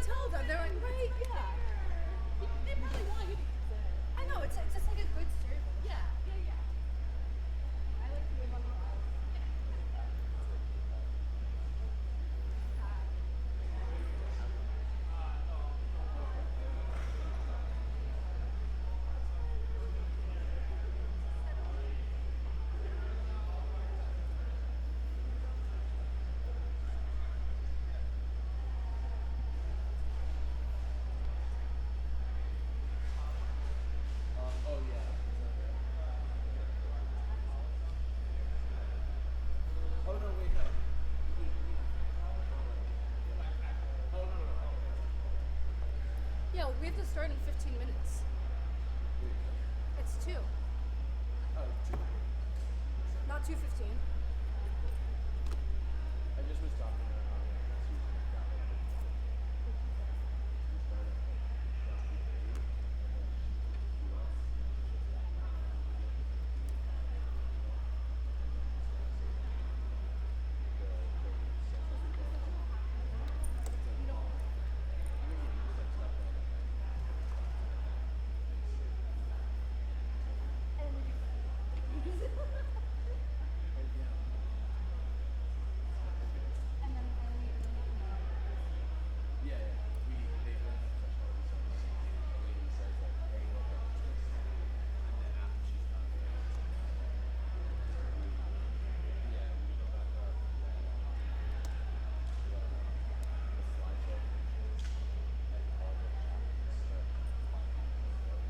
tell them. They're like, right, yeah. They probably want you to use it. I know, it's just like a good service. Yeah. I like to live on the wild. Oh yeah. Oh no, wait, no. Oh no, no. Yeah, we have to start in 15 minutes. Wait. It's 2, Oh, two. not 2:15. I just was talking to Susan about it. We started at like 2:30, and then she left, and then she just got back on the video. And then we started saying the lady says that we don't know. It's like, oh, I mean, you just like stuff like that. Oh yeah. Yeah, yeah. They went to such a we said the same thing. The lady says like, hey, look at this. And then after she's done with it, we go back up the slideshow pictures and all the chapters start popping up.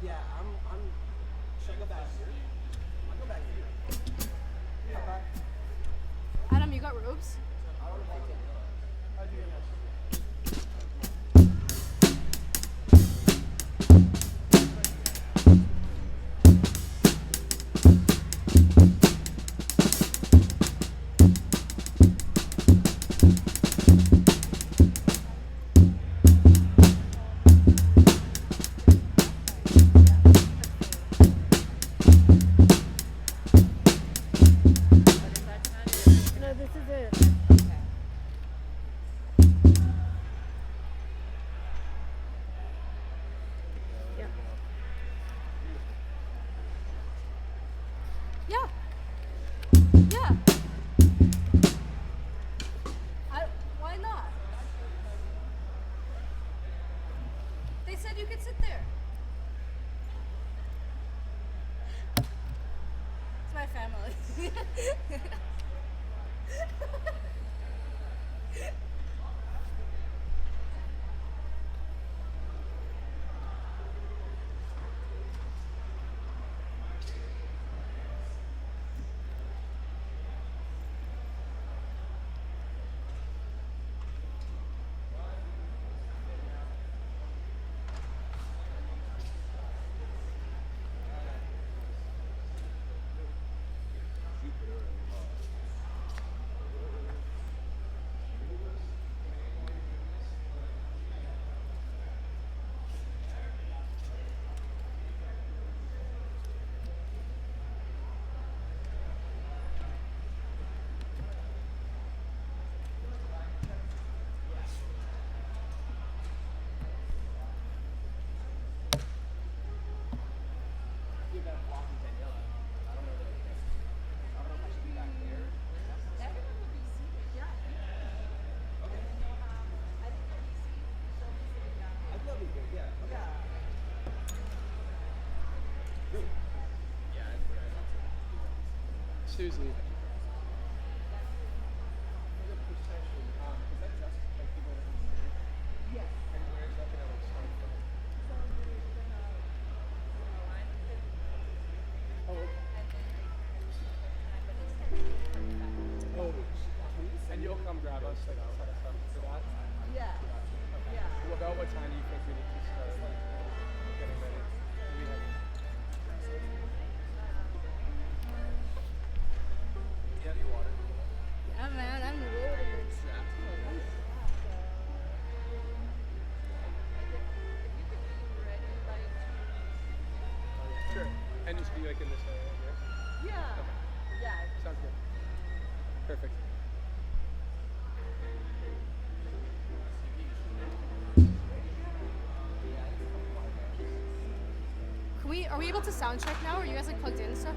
Yeah, I'm. Should I go back here? I'll go back here. Yeah. Adam, you got robes? I don't know if I can. I do. Yes. No, this is it. Yeah. Yeah. Yeah. Why not? They said you could sit there. It's my family. Sue's leaving. Oh, and you'll come grab us, like, set us up for that? Yeah. Okay. Yeah. Well, about what time do you think we need to start, like, getting ready? Do we have... Do you have your water? Yeah, man, I'm rolling. Sure. And just be, like, in this area here? Yeah. Yeah. Sounds good. Perfect. Are we able to sound check now? Are you guys like plugged in and stuff?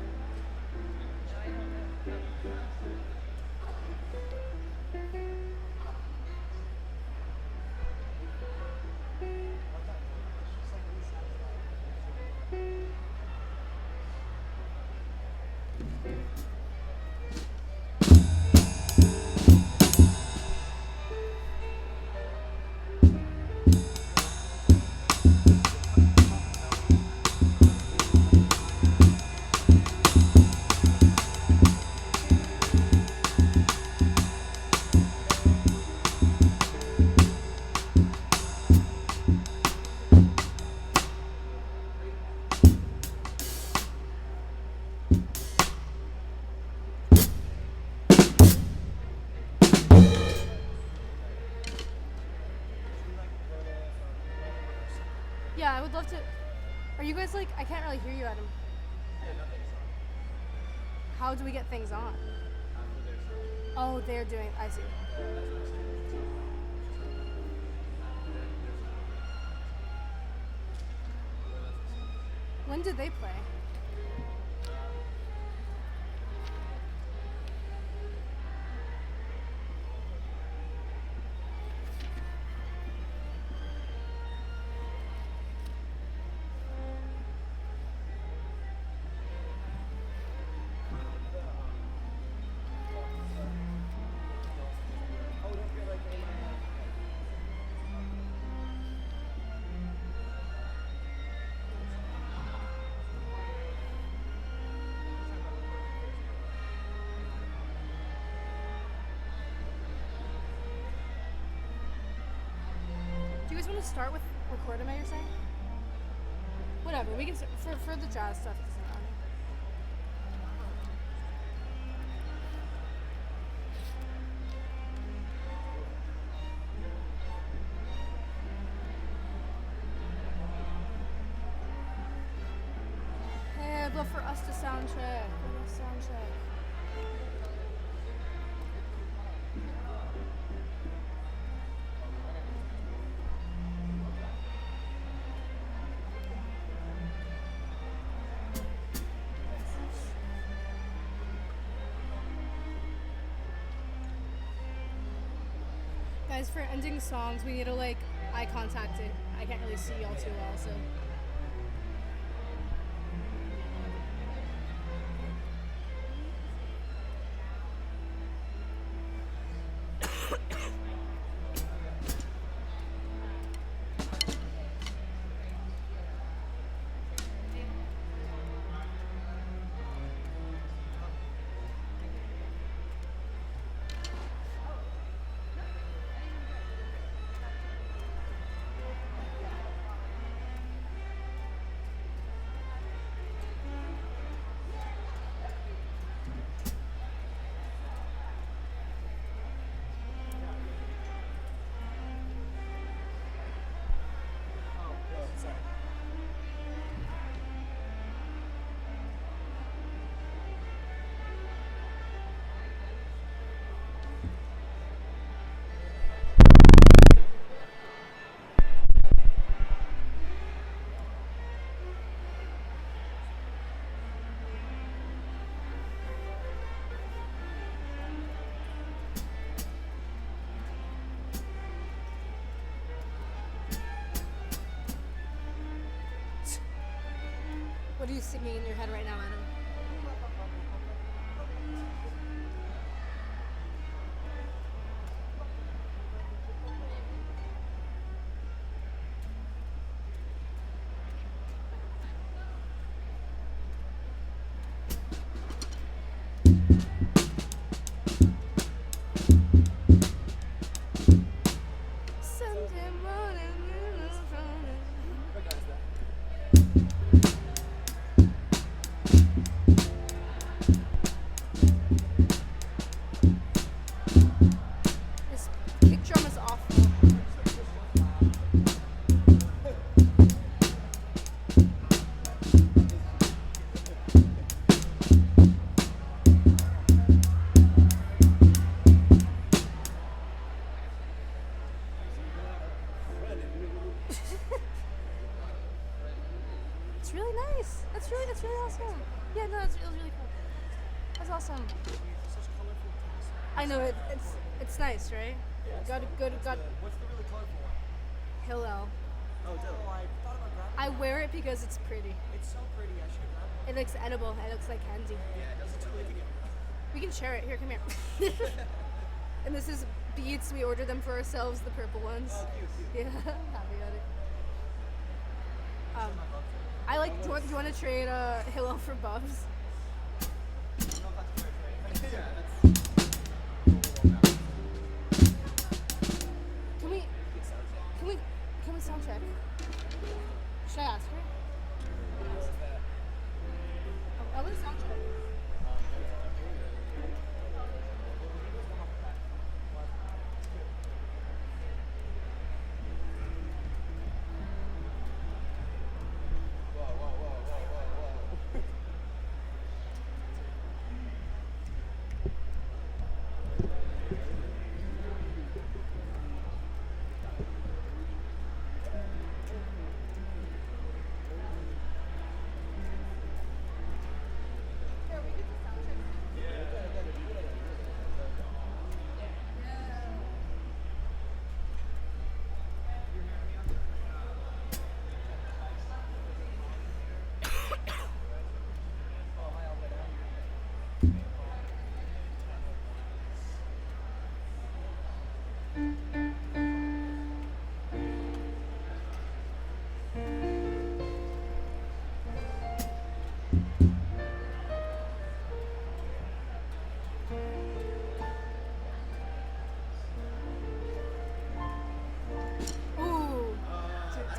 Yeah, I would love to. Are you guys like? I can't really hear you, Adam. How do we get things on? Oh, they're doing. I see. When did they play? want to start with recording it, you're saying? Whatever, we can for the jazz stuff. It doesn't matter. Hey, I'd love for us to sound check. Let's sound check. Guys, for ending songs, we need to like eye contact it. I can't really see y'all too well, so. What are you singing in your head right now, Adam? Sunday morning, this kick drum is awful. It's really nice. That's really awesome. Yeah, no, it was really cool. That's awesome. I know it's nice, right? Got. What's the really colorful one? Hillel. Oh, dope. I thought about grabbing I wear it because it's pretty. It's so pretty. I should grab one. It looks edible. It looks like candy. Yeah, it does look totally good. We can share it. Here, come here. And this is beads. We ordered them for ourselves, the purple ones. Oh, cute. Yeah, happy about it. I like. Do you want to trade Hillel for Bubs? Yeah, that's. Can we sound check? Should I ask her? I want to sound check.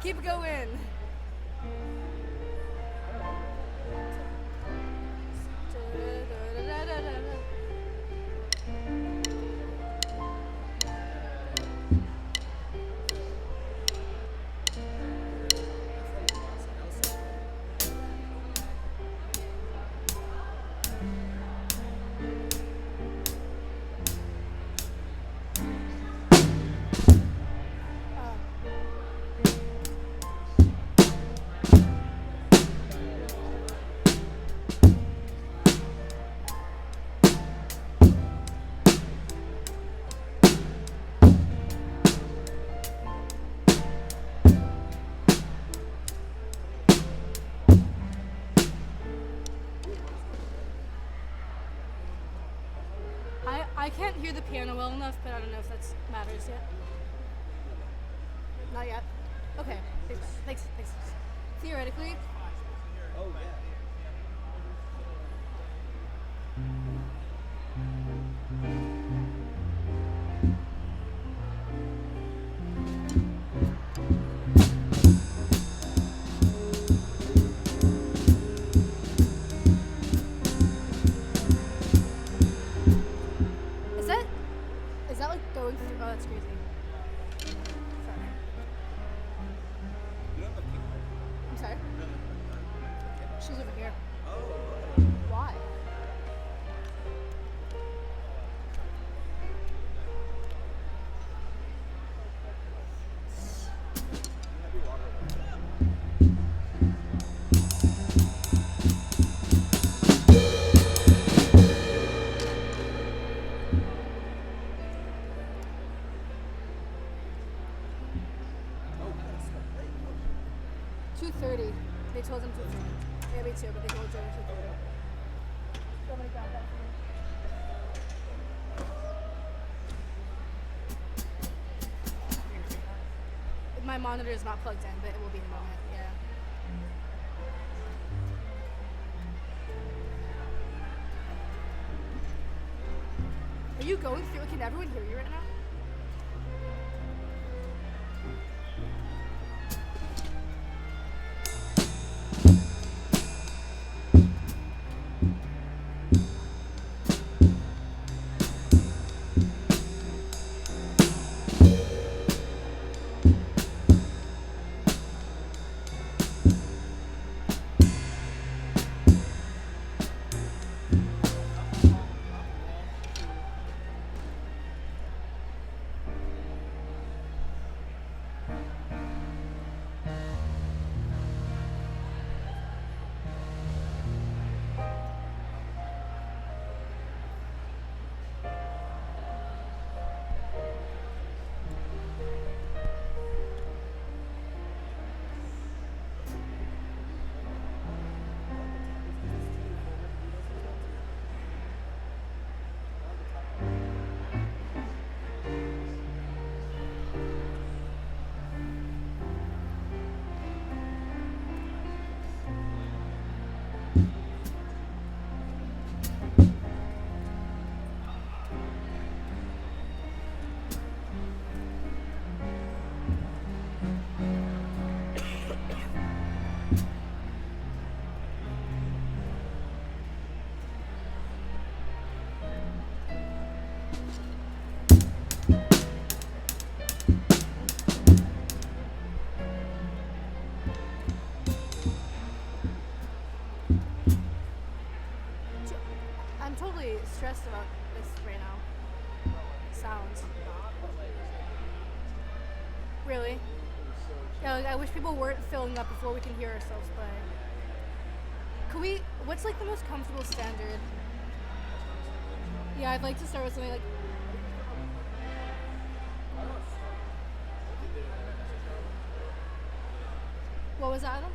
keep going. I can't hear the piano well enough, but I don't know if that matters yet. Not yet. Okay. Thanks. Theoretically, Oh yeah. is that like going through? Oh, that's crazy. Sorry. You don't have a keyboard? I'm sorry. She's over here. Oh. Why? Have your water away. Oh, that's so late. 2:30. They told him 2:30. Yeah, me too, but they told Joey 2:30. Somebody grab that for me. My monitor is not plugged in, but it will be in a moment. Yeah. Are you going through? Can everyone hear you right now? I'm totally stressed about this right now. Sounds. Really? Yeah, like, I wish people weren't filling up before we can hear ourselves play. Could we? What's like the most comfortable standard? Yeah, I'd like to start with something like. What was that, Adam?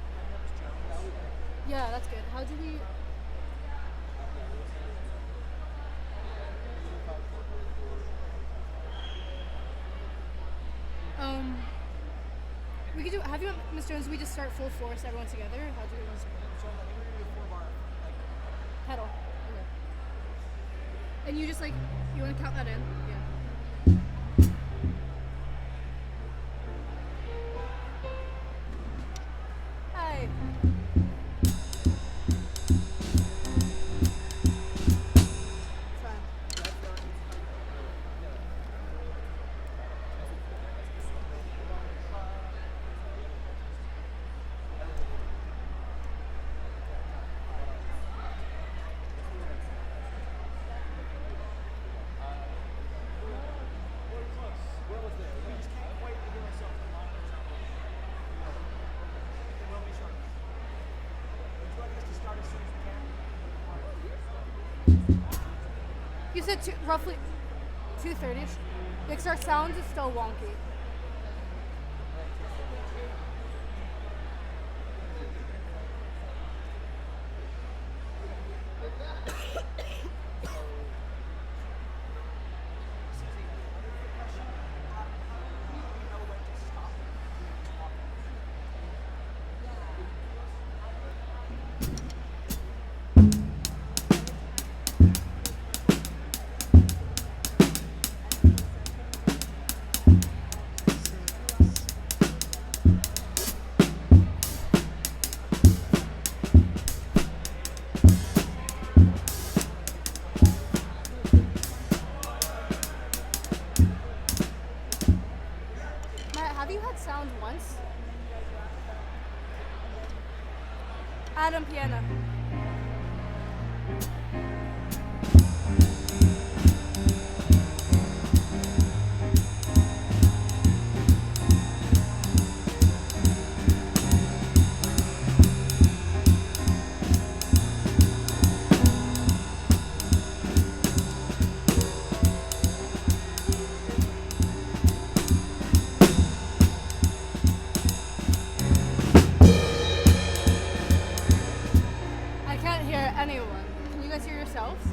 Yeah, that's good. How do we? We could do. Have you, Ms. Jones? We just start full force, everyone together. How do we want to start? Pedal. Okay. And you just like, you want to count that in? Yeah. You said roughly 2:30. Because our sound is still wonky. Matt, have you had sound once? Adam piano. I can't hear anyone. Can you guys hear yourselves?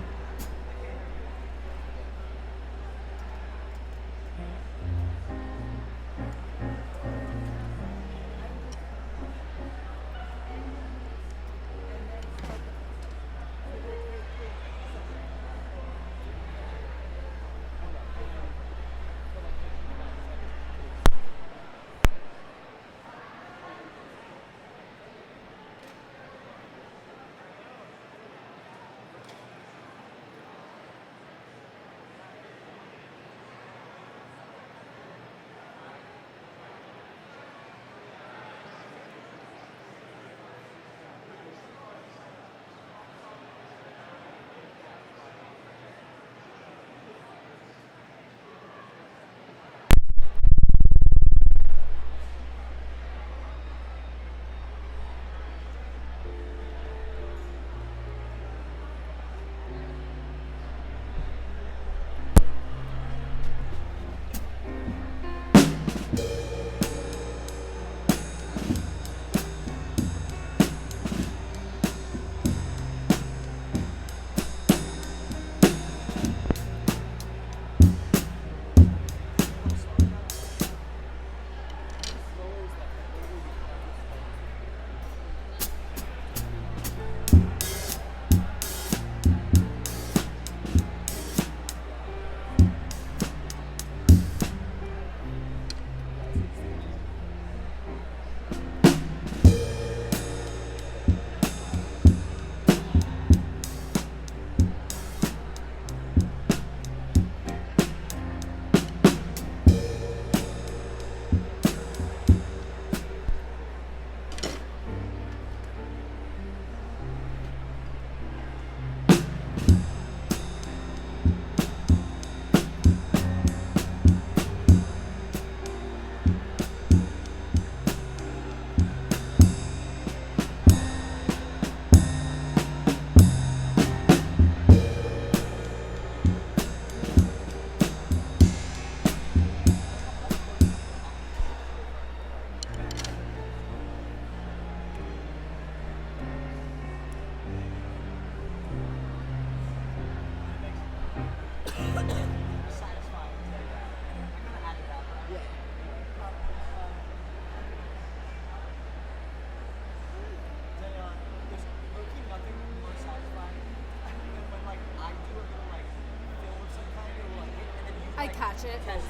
I catch it. That's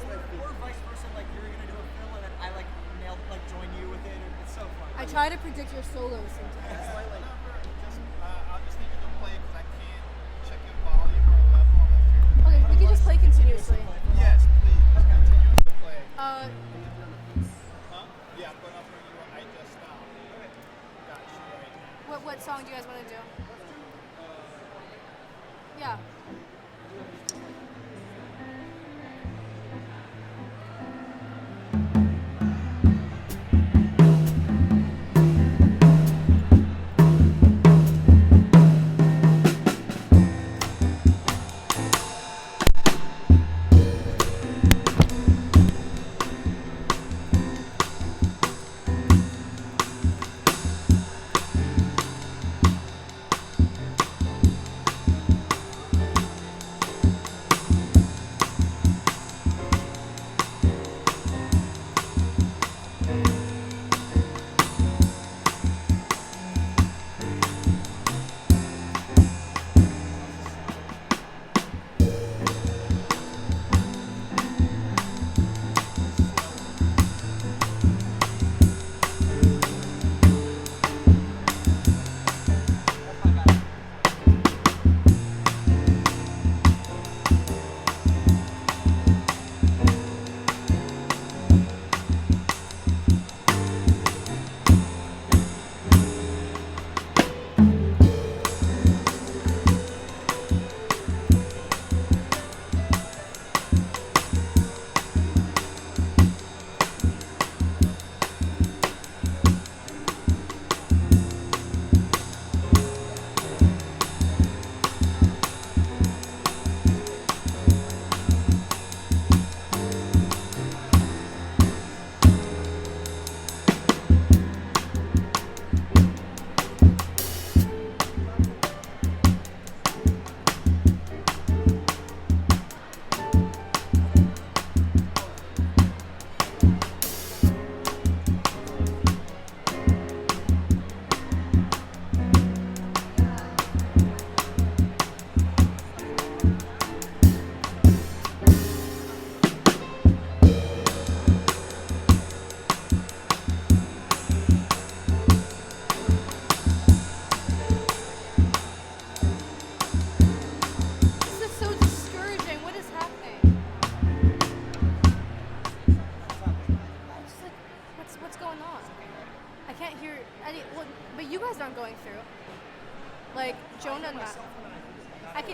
my favorite. Or vice versa, like you're gonna do a fill and then I like nail like join you with it. It's so fun. I try to predict your solos sometimes. That's why, like, I'll just need you to play because I can't check your volume or level unless you're. Okay, we can just play continuously. Yes, please. Just continuously play. Uh, Huh? Yeah, I'm going up where you were. I just stopped. Got you right now. what song do you guys want to do? Yeah.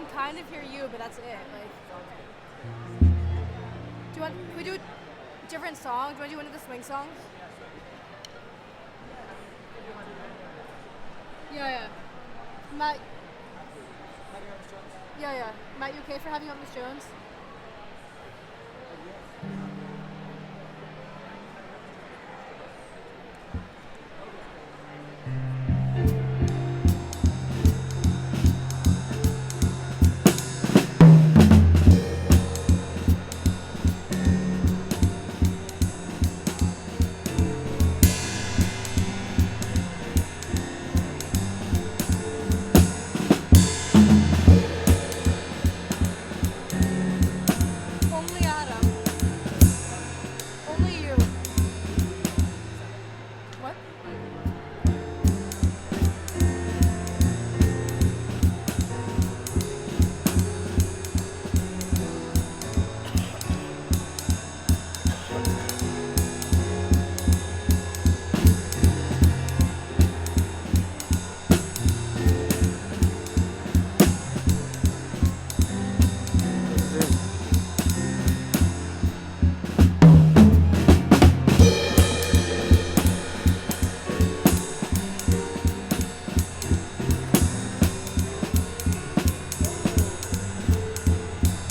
can kind of hear you, but that's it. Like, do you want? Can we do a different song? Do you want to do one of the swing songs? Yeah. Matt. Yeah. Matt, you okay for having up Miss Jones? Only Adam. Only you. What?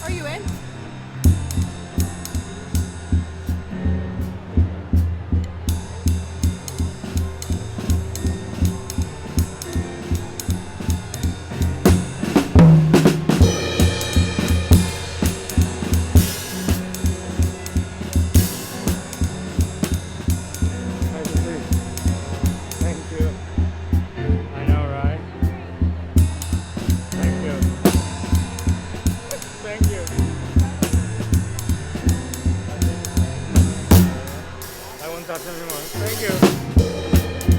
Are you in? Nice to see. Thank you. I know, right? Thank you. Thank you. I won't touch anymore. Thank you.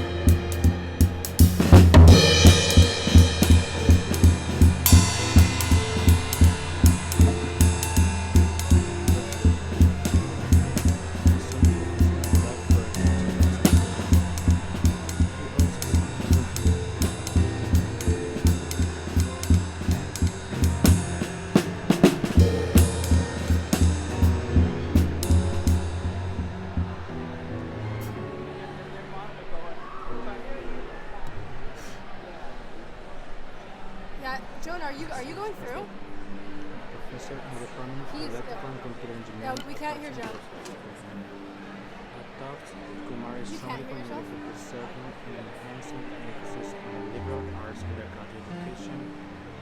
Yeah. Joan, are you going through? Professor in the Department of He's- Electrical and Computer Engineering. Yeah, we can't hear Joan. At Tufts, Kumar is You strongly can't hear yourself? committed to preserving and enhancing an emphasis on a liberal arts undergraduate education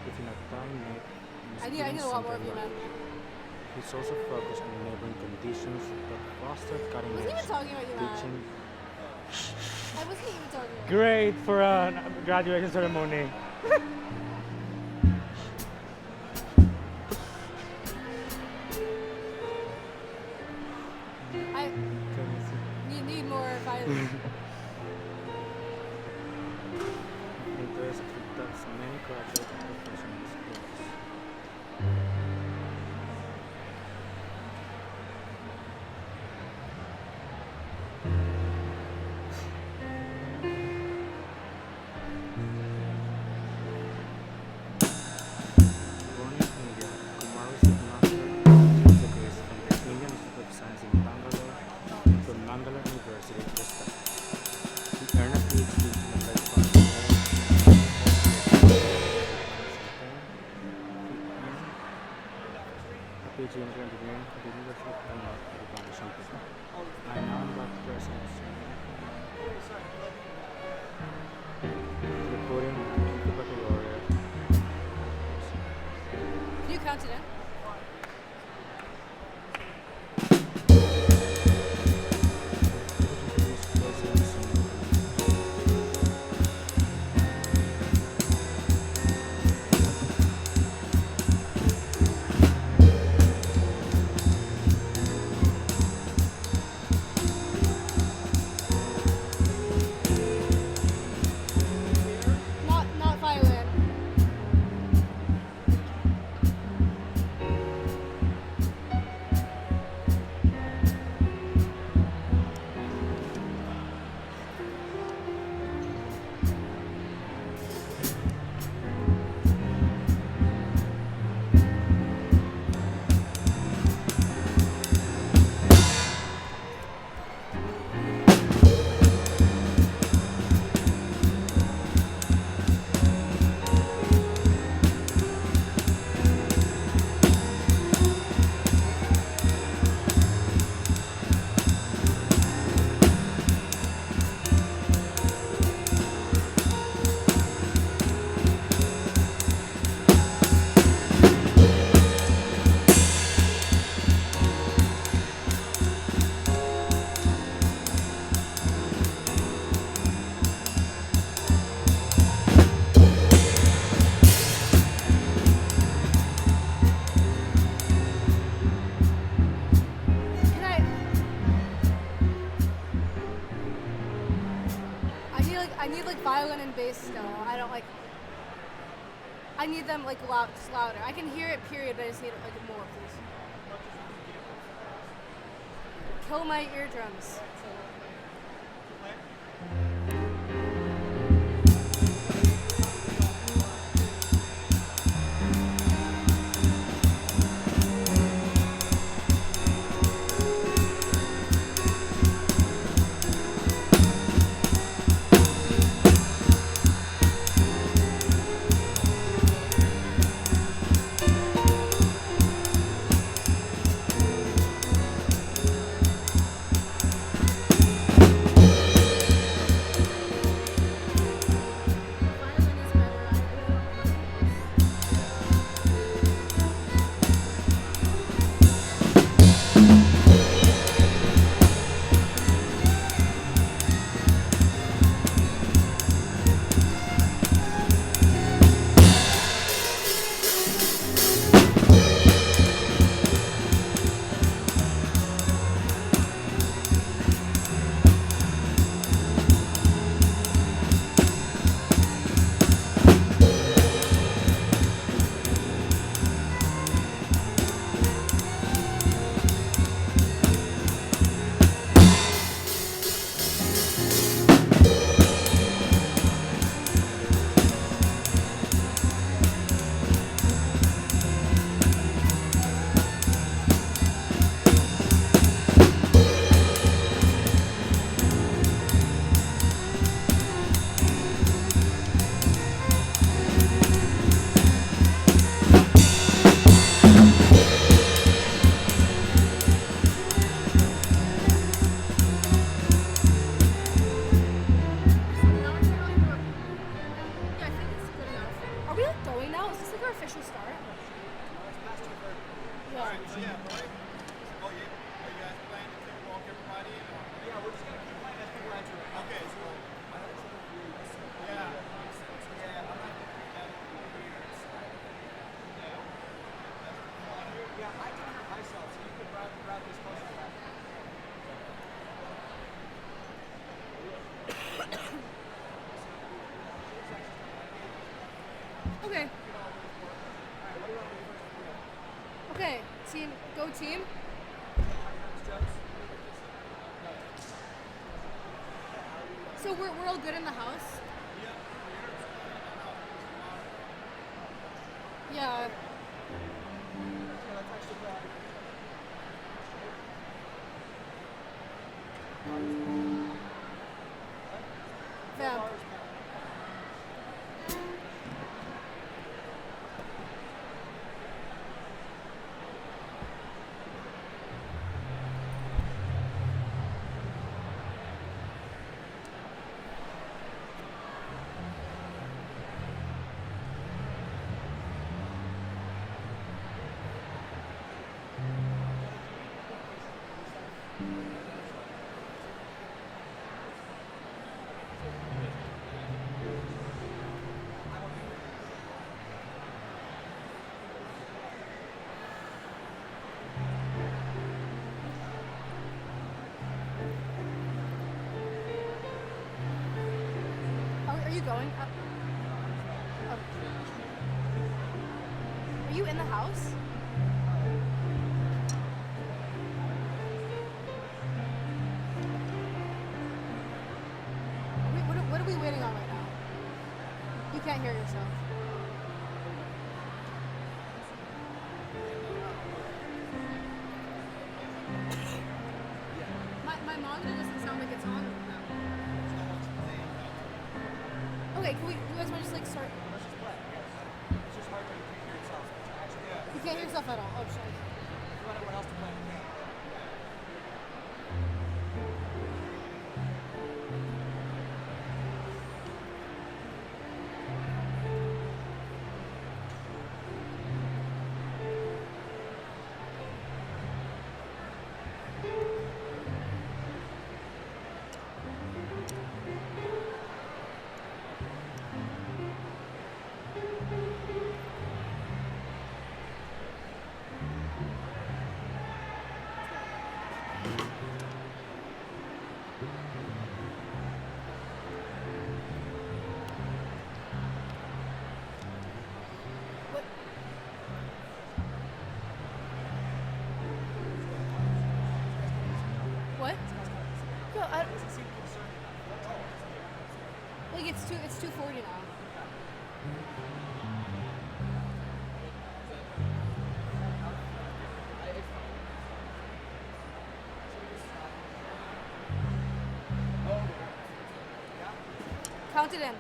within a time-made I need a lot more of you, man. He's also focused on enabling conditions that foster I wasn't even cutting-edge talking about you, man. teaching. I wasn't even talking about you. Great for a graduation ceremony. I need more violence. Interest of Tufts many graduate and professional schools. Born in India, Kumar received master's degrees from the Indian Institute of Science in Bangalore and from Bangalore University, Gujarat. He earned a PhD in electrical engineering. A PhD in electrical engineering at the University of Bangalore, Education Program. I now invite the present reporting to the baccalaureate. Can you count it in? Not violin. violin and bass still. I don't like. I need them like loud, just louder. I can hear it, period, but I just need it like more, please. Kill my eardrums. Violin is better. Yeah, I think it's good enough. Are we like going now? Is this like our official start? Yeah. Alright, so yeah, Roy. Oh, yeah. Are you guys planning to walk everybody? Yeah, we're just gonna keep playing as people enter it. Okay, so. Yeah. Yeah, I'm not gonna that weird. Yeah, I can hear myself, so you can grab this close to that. Okay. Okay, team, go team. So we're all good in the house? Yeah. Vamp. Are you going up? Oh. Are you in the house? What are we waiting on right now? You can't hear yourself. My monitor doesn't sound like it's on now. Okay, can we, you guys want to just like start? Let's just play. It's just hard to hear yourself. Actually, You can't hear yourself at all. Oh, shit. you want everyone else to play. doesn't seem concerned enough. Like it's 240 now. Count it in.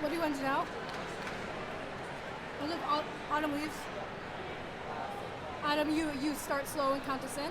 What do you want to do now? Look, Autumn leaves. Adam, you start slow and count us in.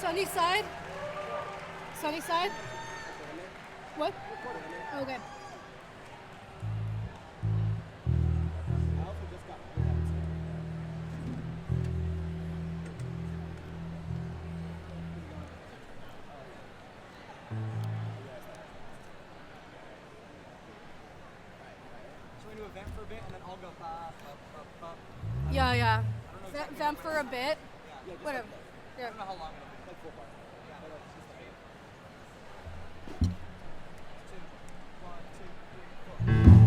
Sunny side? Sunny side? What? Okay. Should we do a vamp for a bit and then I'll go ba. Yeah, yeah. I don't know exactly Vamp for a bit. Yeah, just Whatever. I Yeah. don't know how long it'll be. Like 4 parts. Yeah, but it's just like 2, 1, 2, 3, 4.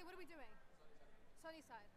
What are we doing? Sunny side.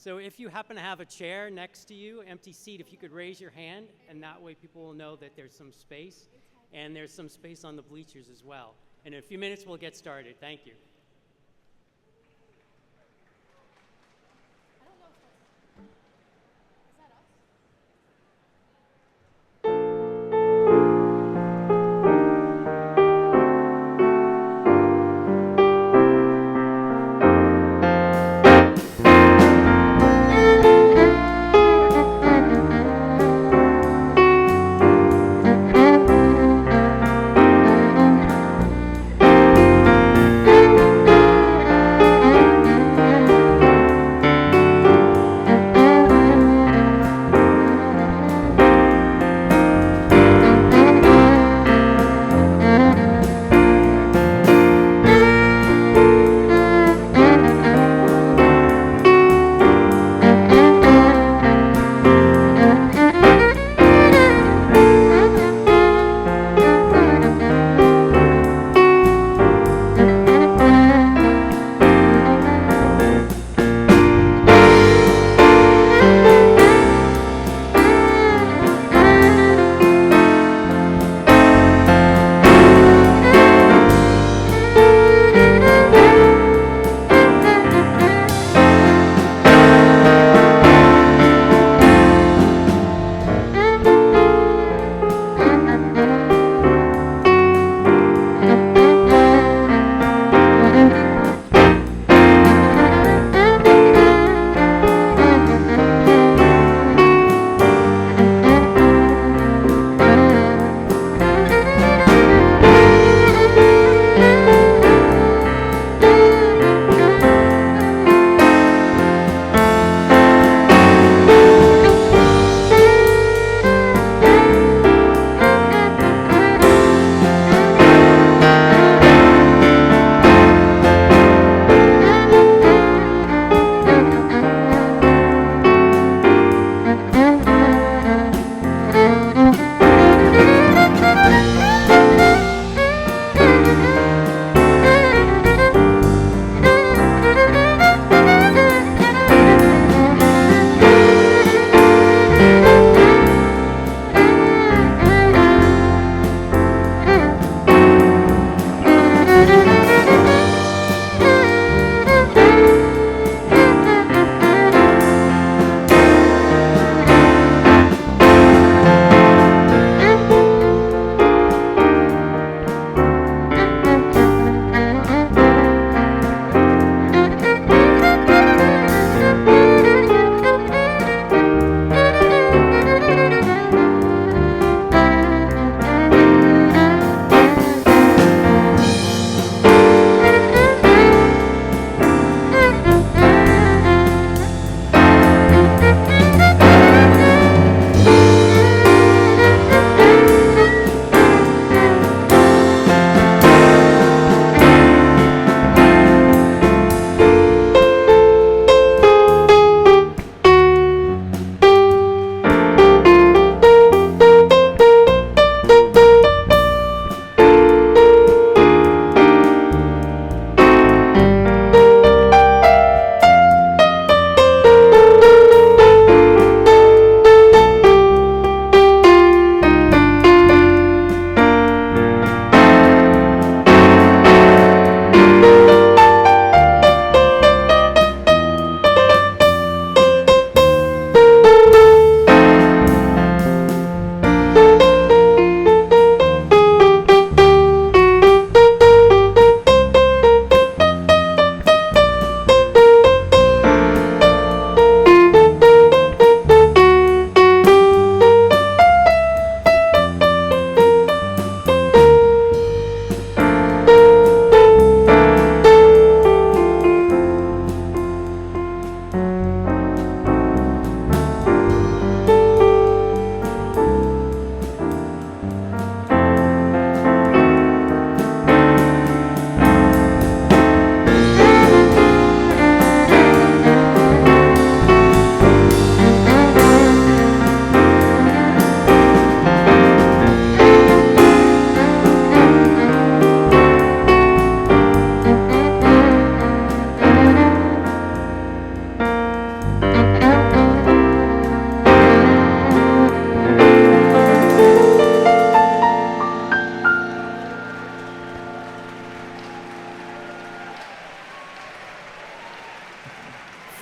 So if you happen to have a chair next to you, empty seat, if you could raise your hand, and that way people will know that there's some space, and there's some space on the bleachers as well. And in a few minutes, we'll get started. Thank you. I don't know if that's... Is that us?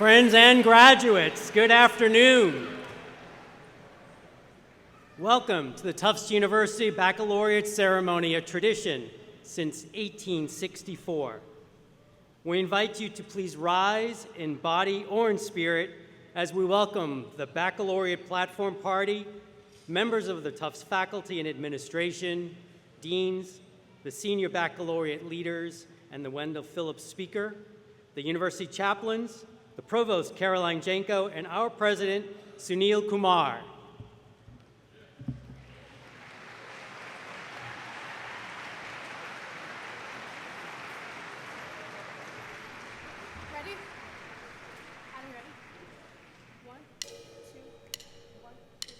Friends and graduates, good afternoon. Welcome to the Tufts University Baccalaureate Ceremony, a tradition since 1864. We invite you to please rise in body or in spirit as we welcome the Baccalaureate Platform Party, members of the Tufts faculty and administration, deans, the senior baccalaureate leaders, and the Wendell Phillips speaker, the university chaplains, the provost, Caroline Janko, and our president, Sunil Kumar. Ready? Are you ready? 1, 2, 1, 2.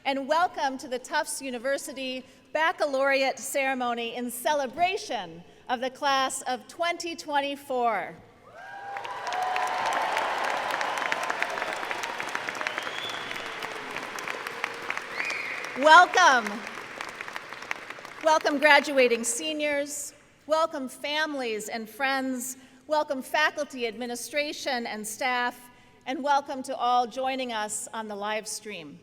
And welcome to the Tufts University Baccalaureate Ceremony in celebration of the class of 2024. Welcome. Welcome graduating seniors. Welcome families and friends. Welcome faculty, administration, and staff. And welcome to all joining us on the live stream.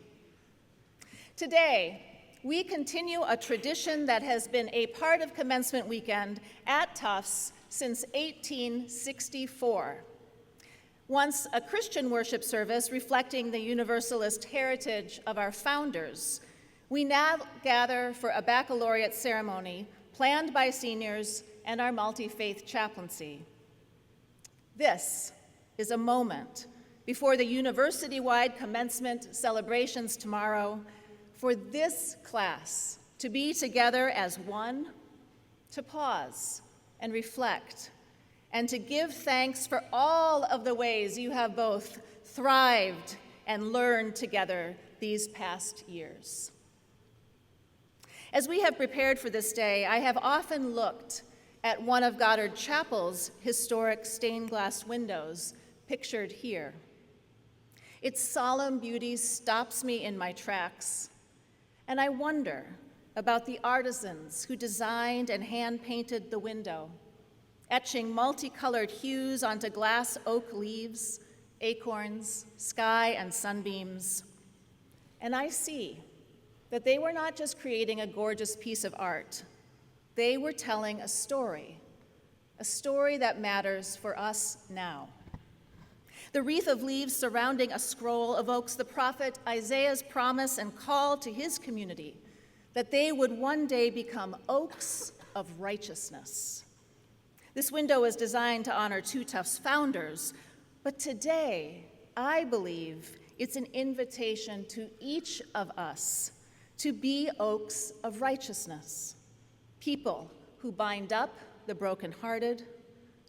Today, we continue a tradition that has been a part of commencement weekend at Tufts since 1864. Once a Christian worship service reflecting the Universalist heritage of our founders, we now gather for a baccalaureate ceremony planned by seniors and our multi-faith chaplaincy. This is a moment before the university-wide commencement celebrations tomorrow for this class to be together as one, to pause and reflect, and to give thanks for all of the ways you have both thrived and learned together these past years. As we have prepared for this day, I have often looked at one of Goddard Chapel's historic stained glass windows, pictured here. Its solemn beauty stops me in my tracks, and I wonder about the artisans who designed and hand-painted the window, etching multicolored hues onto glass oak leaves, acorns, sky, and sunbeams. And I see that they were not just creating a gorgeous piece of art, they were telling a story that matters for us now. The wreath of leaves surrounding a scroll evokes the prophet Isaiah's promise and call to his community that they would one day become oaks of righteousness. This window is designed to honor Two Tufts founders, but today, I believe it's an invitation to each of us to be oaks of righteousness, people who bind up the brokenhearted,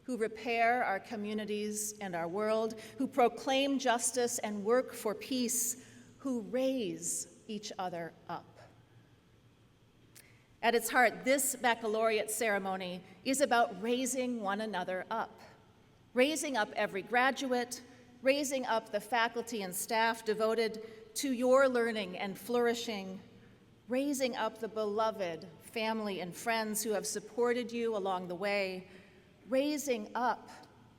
who repair our communities and our world, who proclaim justice and work for peace, who raise each other up. At its heart, this baccalaureate ceremony is about raising one another up, raising up every graduate, raising up the faculty and staff devoted to your learning and flourishing, raising up the beloved family and friends who have supported you along the way, raising up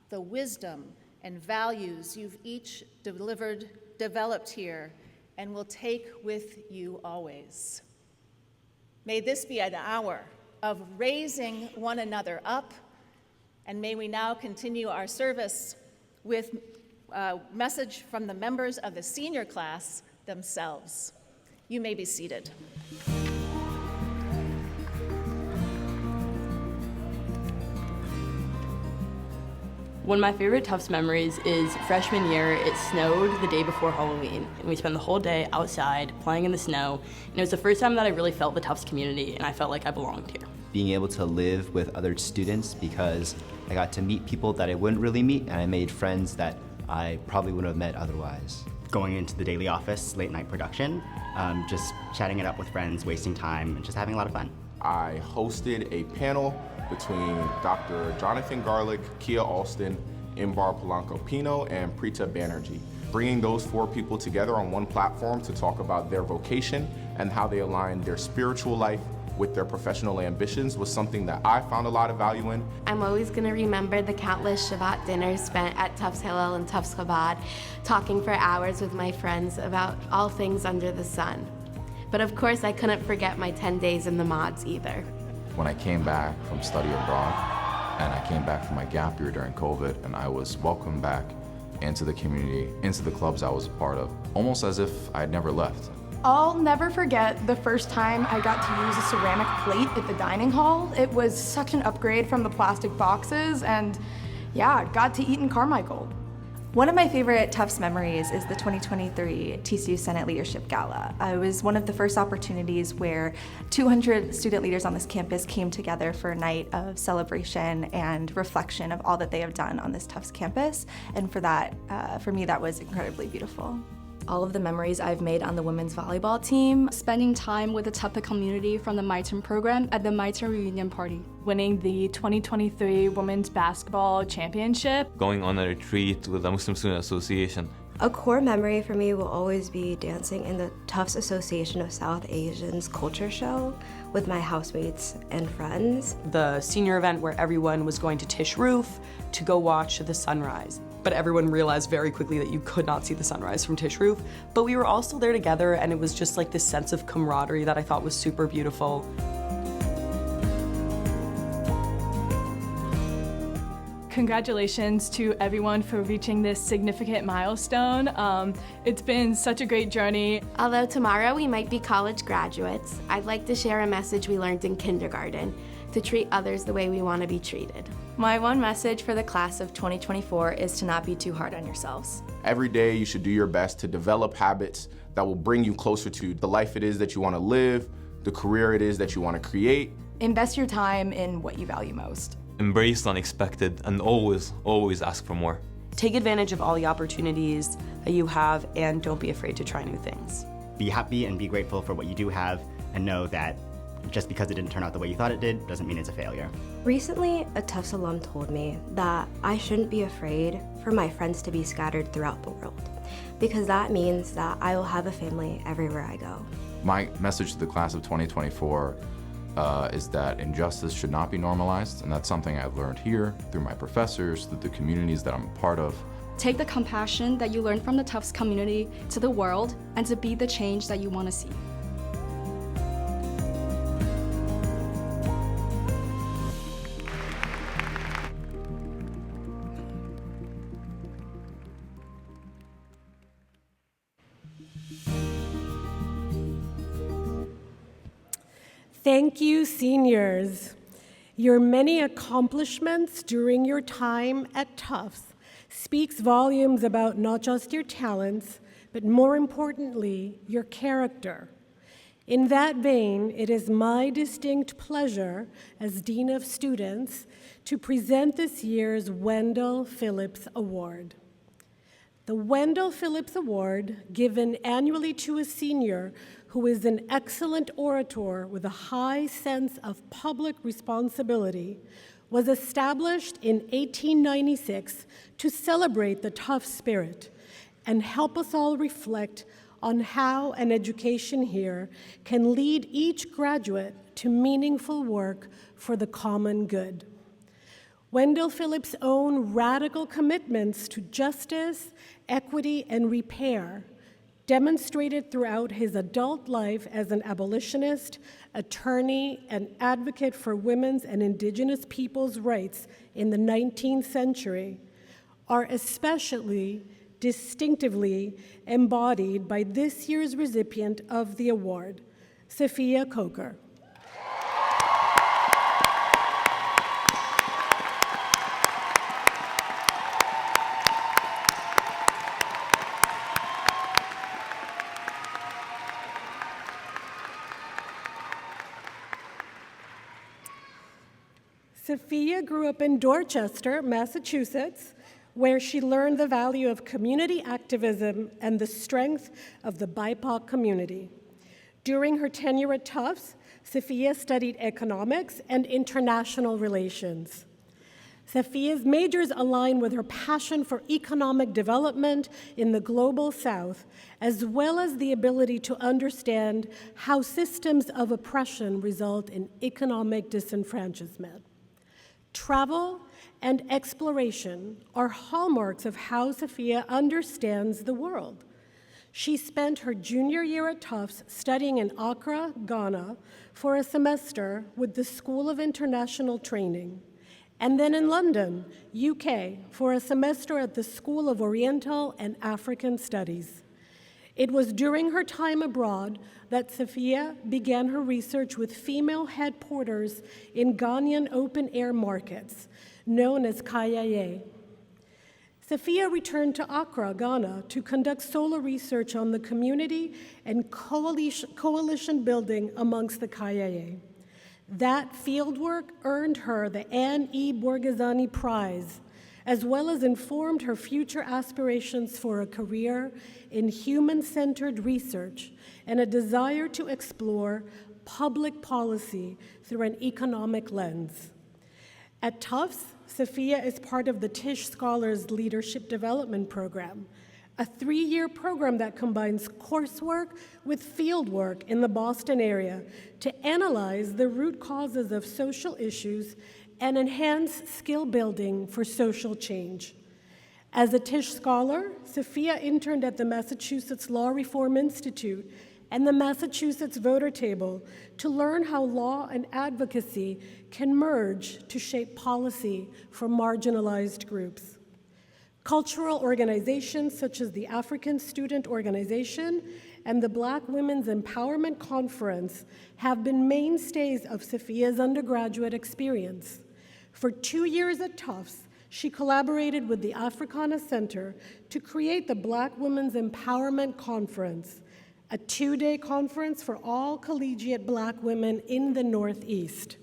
the wisdom and values you've each developed here, and will take with you always. May this be an hour of raising one another up, and may we now continue our service with a message from the members of the senior class themselves. You may be seated. One of my favorite Tufts memories is freshman year. It snowed the day before Halloween, and we spent the whole day outside playing in the snow, and it was the first time that I really felt the Tufts community, and I felt like I belonged here. Being able to live with other students, because I got to meet people that I wouldn't really meet, and I made friends that I probably wouldn't have met otherwise. Going into the daily office, late night production, just chatting it up with friends, wasting time, and just having a lot of fun. I hosted a panel between Dr. Jonathan Garlick, Kia Alston, Imbar Polanco-Pino, and Preeta Banerjee. Bringing those four people together on one platform to talk about their vocation and how they align their spiritual life with their professional ambitions was something that I found a lot of value in. I'm always going to remember the countless Shabbat dinners spent at Tufts Hillel and Tufts Chabad, talking for hours with my friends about all things under the sun. But of course, I couldn't forget my 10 days in the mods either. When I came back from study abroad, and I came back from my gap year during COVID, and I was welcomed back into the community, into the clubs I was a part of, almost as if I had never left. I'll never forget the first time I got to use a ceramic plate at the dining hall. It was such an upgrade from the plastic boxes, and yeah, got to eat in Carmichael. One of my favorite Tufts memories is the 2023 TCU Senate Leadership Gala. It was one of the first opportunities where 200 student leaders on this campus came together for a night of celebration and reflection of all that they have done on this Tufts campus. And for that, for me, that was incredibly beautiful. All of the memories I've made on the women's volleyball team, spending time with the Tufts community from the MyTurn program at the MyTurn reunion party, winning the 2023 Women's Basketball Championship, going on a retreat with the Muslim Student Association. A core memory for me will always be dancing in the Tufts Association of South Asians culture show with my housemates and friends. The senior event where everyone was going to Tisch Roof to go watch the sunrise. But everyone realized very quickly that you could not see the sunrise from Tisch Roof. But we were all still there together, and it was just like this sense of camaraderie that I thought was super beautiful. Congratulations to everyone for reaching this significant milestone. It's been such a great journey. Although tomorrow we might be college graduates, I'd like to share a message we learned in kindergarten: to treat others the way we want to be treated. My one message for the class of 2024 is to not be too hard on yourselves. Every day you should do your best to develop habits that will bring you closer to the life it is that you want to live, the career it is that you want to create. Invest your time in what you value most. Embrace the unexpected and always ask for more. Take advantage of all the opportunities that you have, and don't be afraid to try new things. Be happy and be grateful for what you do have, and know that just because it didn't turn out the way you thought it did doesn't mean it's a failure. Recently, a Tufts alum told me that I shouldn't be afraid for my friends to be scattered throughout the world, because that means that I will have a family everywhere I go. My message to the class of 2024 is that injustice should not be normalized, and that's something I've learned here through my professors, through the communities that I'm a part of, take the compassion that you learned from the Tufts community to the world and to be the change that you want to see. Thank you, seniors. Your many accomplishments during your time at Tufts speaks volumes about not just your talents, but more importantly, your character. In that vein, it is my distinct pleasure as Dean of Students to present this year's Wendell Phillips Award. The Wendell Phillips Award, given annually to a senior who is an excellent orator with a high sense of public responsibility, was established in 1896 to celebrate the Tufts spirit and help us all reflect on how an education here can lead each graduate to meaningful work for the common good. Wendell Phillips' own radical commitments to justice, equity, and repair demonstrated throughout his adult life as an abolitionist, attorney, and advocate for women's and indigenous peoples' rights in the 19th century, are especially distinctively embodied by this year's recipient of the award, Sophia Coker. Sophia grew up in Dorchester, Massachusetts, where she learned the value of community activism and the strength of the BIPOC community. During her tenure at Tufts, Sophia studied economics and international relations. Sophia's majors align with her passion for economic development in the global South, as well as the ability to understand how systems of oppression result in economic disenfranchisement. Travel and exploration are hallmarks of how Sophia understands the world. She spent her junior year at Tufts studying in Accra, Ghana, for a semester with the School of International Training, and then in London, UK, for a semester at the School of Oriental and African Studies. It was during her time abroad that Sophia began her research with female head porters in Ghanaian open-air markets, known as Kayaye. Sophia returned to Accra, Ghana, to conduct solo research on the community and coalition building amongst the Kayaye. That fieldwork earned her the Anne E. Borghesani Prize, as well as informed her future aspirations for a career in human-centered research and a desire to explore public policy through an economic lens. At Tufts, Sophia is part of the Tisch Scholars Leadership Development Program, a 3-year program that combines coursework with fieldwork in the Boston area to analyze the root causes of social issues and enhance skill building for social change. As a Tisch Scholar, Sophia interned at the Massachusetts Law Reform Institute and the Massachusetts Voter Table to learn how law and advocacy can merge to shape policy for marginalized groups. Cultural organizations such as the African Student Organization and the Black Women's Empowerment Conference have been mainstays of Sophia's undergraduate experience. For 2 years at Tufts, she collaborated with the Africana Center to create the Black Women's Empowerment Conference, a 2-day conference for all collegiate Black women in the Northeast.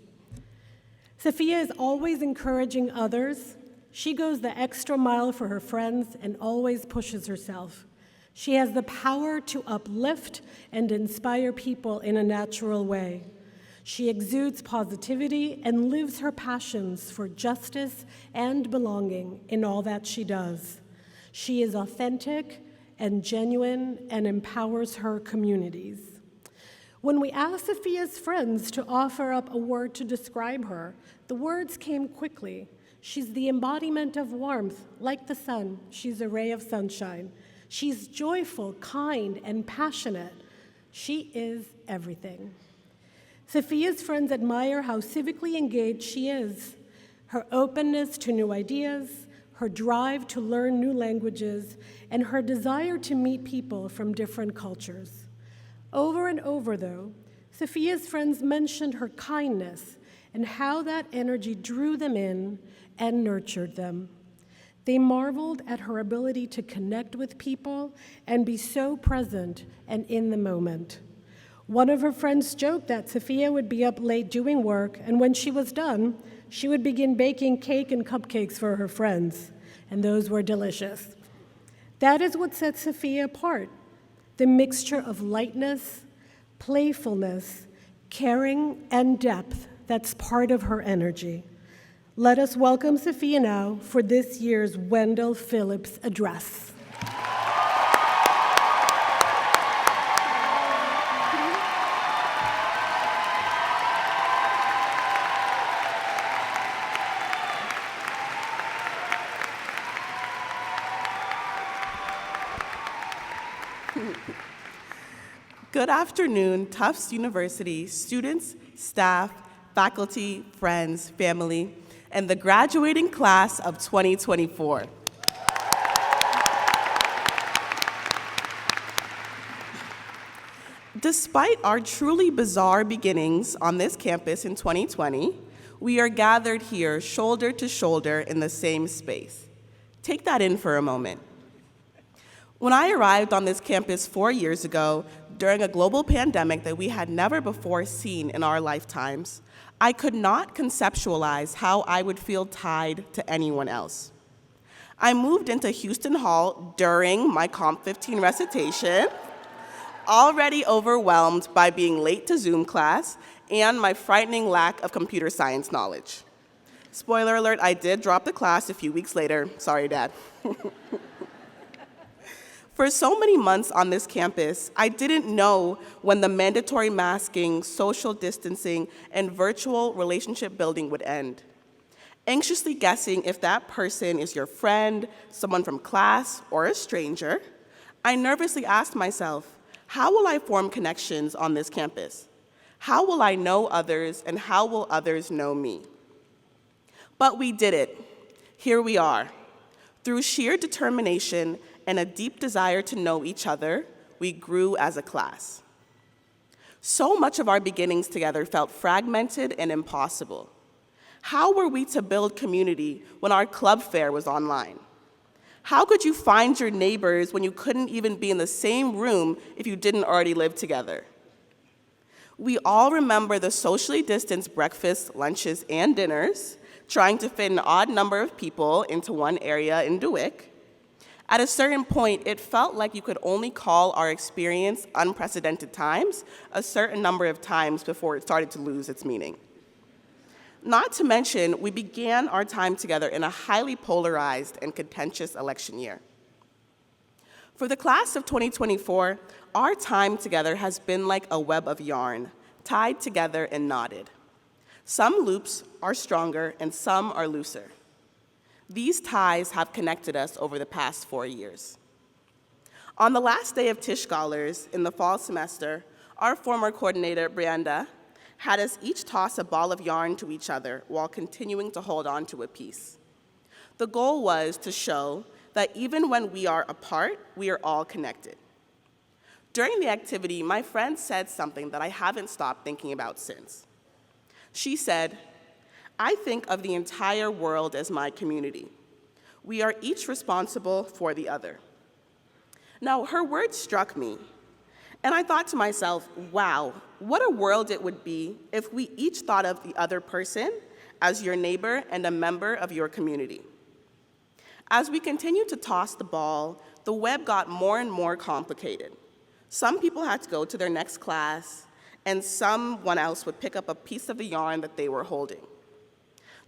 Sophia is always encouraging others. She goes the extra mile for her friends and always pushes herself. She has the power to uplift and inspire people in a natural way. She exudes positivity and lives her passions for justice and belonging in all that she does. She is authentic and genuine and empowers her communities. When we asked Sophia's friends to offer up a word to describe her, the words came quickly. She's the embodiment of warmth, like the sun. She's a ray of sunshine. She's joyful, kind, and passionate. She is everything. Sophia's friends admire how civically engaged she is, her openness to new ideas, her drive to learn new languages, and her desire to meet people from different cultures. Over and over, though, Sophia's friends mentioned her kindness and how that energy drew them in and nurtured them. They marveled at her ability to connect with people and be so present and in the moment. One of her friends joked that Sophia would be up late doing work, and when she was done, she would begin baking cake and cupcakes for her friends, and those were delicious. That is what sets Sophia apart, the mixture of lightness, playfulness, caring, and depth that's part of her energy. Let us welcome Sophia now for this year's Wendell Phillips Address. Good afternoon, Tufts University students, staff, faculty, friends, family, and the graduating class of 2024. Despite our truly bizarre beginnings on this campus in 2020, we are gathered here shoulder to shoulder in the same space. Take that in for a moment. When I arrived on this campus 4 years ago, during a global pandemic that we had never before seen in our lifetimes, I could not conceptualize how I would feel tied to anyone else. I moved into Houston Hall during my Comp 15 recitation, already overwhelmed by being late to Zoom class and my frightening lack of computer science knowledge. Spoiler alert, I did drop the class a few weeks later. Sorry, Dad. For so many months on this campus, I didn't know when the mandatory masking, social distancing, and virtual relationship building would end. Anxiously guessing if that person is your friend, someone from class, or a stranger, I nervously asked myself, how will I form connections on this campus? How will I know others, and how will others know me? But we did it. Here we are. Through sheer determination and a deep desire to know each other, we grew as a class. So much of our beginnings together felt fragmented and impossible. How were we to build community when our club fair was online? How could you find your neighbors when you couldn't even be in the same room if you didn't already live together? We all remember the socially distanced breakfasts, lunches, and dinners, trying to fit an odd number of people into one area in DeWitt. At a certain point, it felt like you could only call our experience unprecedented times a certain number of times before it started to lose its meaning. Not to mention, we began our time together in a highly polarized and contentious election year. For the class of 2024, our time together has been like a web of yarn, tied together and knotted. Some loops are stronger and some are looser. These ties have connected us over the past 4 years. On the last day of Tisch Scholars in the fall semester, our former coordinator, Brianda, had us each toss a ball of yarn to each other while continuing to hold on to a piece. The goal was to show that even when we are apart, we are all connected. During the activity, my friend said something that I haven't stopped thinking about since. She said, I think of the entire world as my community. We are each responsible for the other. Now, her words struck me, and I thought to myself, wow, what a world it would be if we each thought of the other person as your neighbor and a member of your community. As we continued to toss the ball, the web got more and more complicated. Some people had to go to their next class, and someone else would pick up a piece of the yarn that they were holding.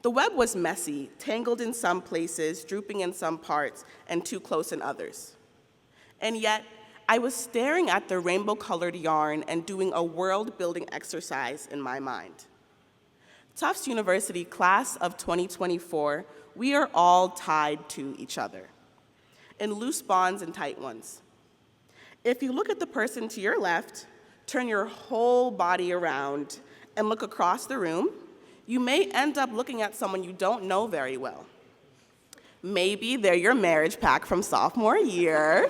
The web was messy, tangled in some places, drooping in some parts, and too close in others. And yet, I was staring at the rainbow-colored yarn and doing a world-building exercise in my mind. Tufts University class of 2024, we are all tied to each other in loose bonds and tight ones. If you look at the person to your left, turn your whole body around, and look across the room, you may end up looking at someone you don't know very well. Maybe they're your marriage pack from sophomore year.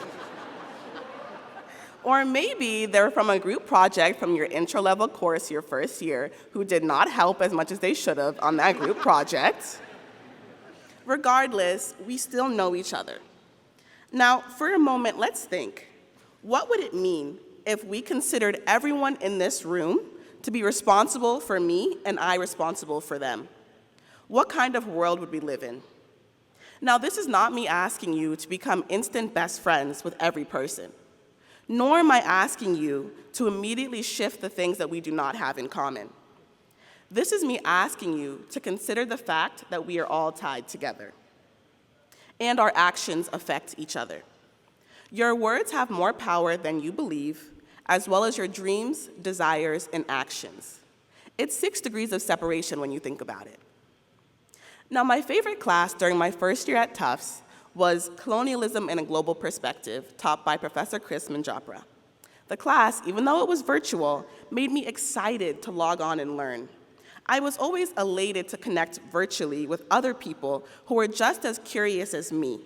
Or maybe they're from a group project from your intro-level course your first year who did not help as much as they should have on that group project. Regardless, we still know each other. Now, for a moment, let's think. What would it mean if we considered everyone in this room to be responsible for me and I responsible for them? What kind of world would we live in? Now, this is not me asking you to become instant best friends with every person, nor am I asking you to immediately shift the things that we do not have in common. This is me asking you to consider the fact that we are all tied together, and our actions affect each other. Your words have more power than you believe, as well as your dreams, desires, and actions. It's 6 degrees of separation when you think about it. Now, my favorite class during my first year at Tufts was Colonialism in a Global Perspective, taught by Professor Chris Manjapra. The class, even though it was virtual, made me excited to log on and learn. I was always elated to connect virtually with other people who were just as curious as me,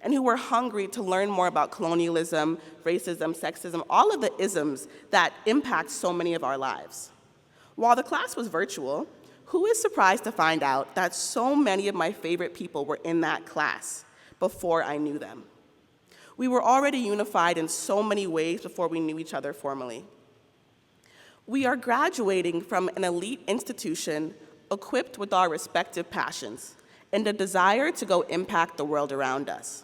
and who were hungry to learn more about colonialism, racism, sexism, all of the isms that impact so many of our lives. While the class was virtual, who is surprised to find out that so many of my favorite people were in that class before I knew them? We were already unified in so many ways before we knew each other formally. We are graduating from an elite institution equipped with our respective passions and a desire to go impact the world around us.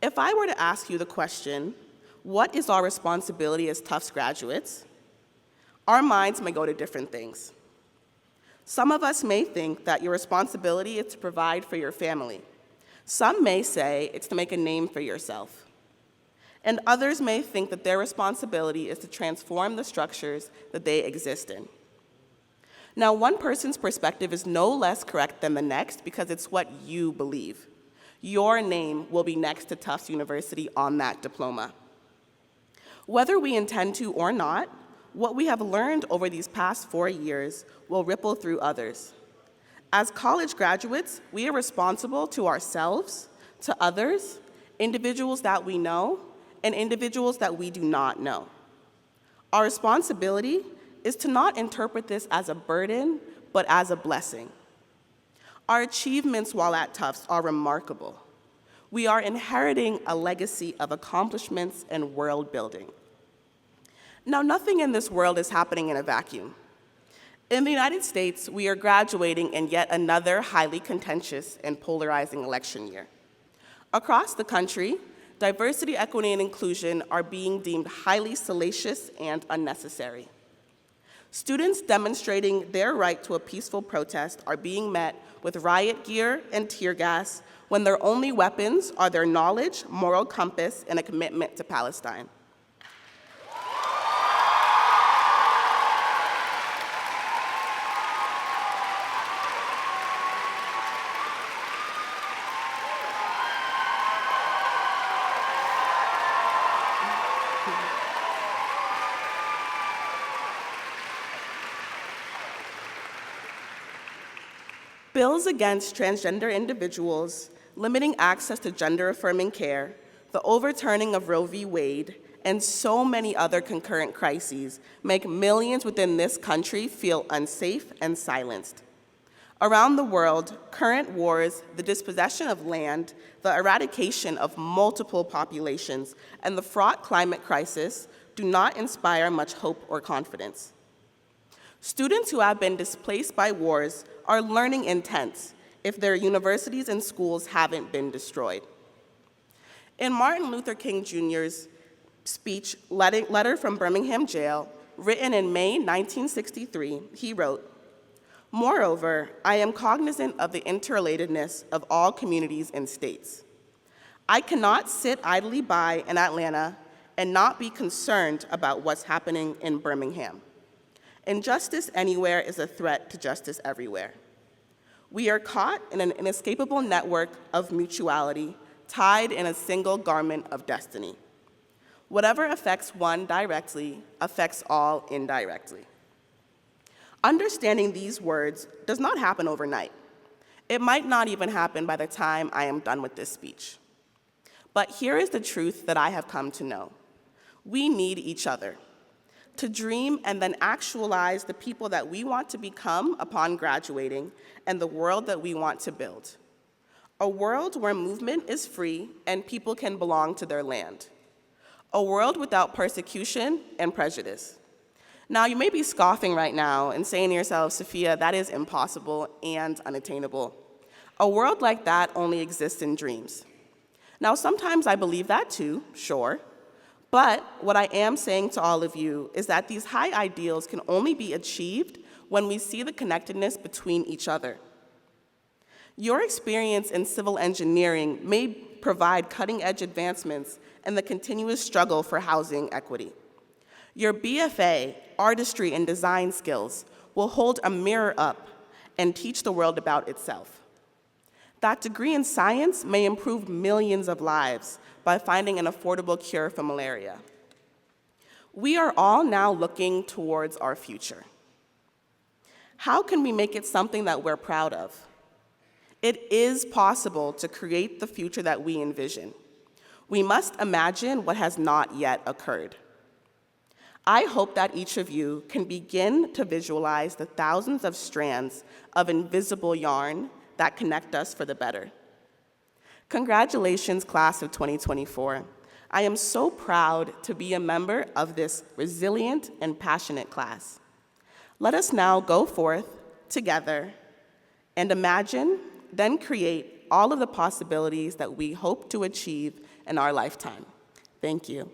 If I were to ask you the question, what is our responsibility as Tufts graduates? Our minds may go to different things. Some of us may think that your responsibility is to provide for your family. Some may say it's to make a name for yourself. And others may think that their responsibility is to transform the structures that they exist in. Now, one person's perspective is no less correct than the next because it's what you believe. Your name will be next to Tufts University on that diploma. Whether we intend to or not, what we have learned over these past 4 years will ripple through others. As college graduates, we are responsible to ourselves, to others, individuals that we know, and individuals that we do not know. Our responsibility is to not interpret this as a burden, but as a blessing. Our achievements while at Tufts are remarkable. We are inheriting a legacy of accomplishments and world building. Now, nothing in this world is happening in a vacuum. In the United States, we are graduating in yet another highly contentious and polarizing election year. Across the country, diversity, equity, and inclusion are being deemed highly salacious and unnecessary. Students demonstrating their right to a peaceful protest are being met with riot gear and tear gas when their only weapons are their knowledge, moral compass, and a commitment to Palestine. Bills against transgender individuals, limiting access to gender-affirming care, the overturning of Roe v. Wade, and so many other concurrent crises make millions within this country feel unsafe and silenced. Around the world, current wars, the dispossession of land, the eradication of multiple populations, and the fraught climate crisis do not inspire much hope or confidence. Students who have been displaced by wars are learning intense if their universities and schools haven't been destroyed. In Martin Luther King Jr.'s speech, Letter from Birmingham Jail, written in May 1963, he wrote, "Moreover, I am cognizant of the interrelatedness of all communities and states. I cannot sit idly by in Atlanta and not be concerned about what's happening in Birmingham. Injustice anywhere is a threat to justice everywhere. We are caught in an inescapable network of mutuality, tied in a single garment of destiny. Whatever affects one directly affects all indirectly. Understanding these words does not happen overnight. It might not even happen by the time I am done with this speech. But here is the truth that I have come to know. We need each other to dream and then actualize the people that we want to become upon graduating and the world that we want to build. A world where movement is free and people can belong to their land. A world without persecution and prejudice. Now, you may be scoffing right now and saying to yourself, Sophia, that is impossible and unattainable. A world like that only exists in dreams. Now, sometimes I believe that too, sure. But what I am saying to all of you is that these high ideals can only be achieved when we see the connectedness between each other. Your experience in civil engineering may provide cutting-edge advancements in the continuous struggle for housing equity. Your BFA, artistry and design skills will hold a mirror up and teach the world about itself. That degree in science may improve millions of lives by finding an affordable cure for malaria. We are all now looking towards our future. How can we make it something that we're proud of? It is possible to create the future that we envision. We must imagine what has not yet occurred. I hope that each of you can begin to visualize the thousands of strands of invisible yarn that connect us for the better. Congratulations, class of 2024. I am so proud to be a member of this resilient and passionate class. Let us now go forth together and imagine, then create all of the possibilities that we hope to achieve in our lifetime. Thank you.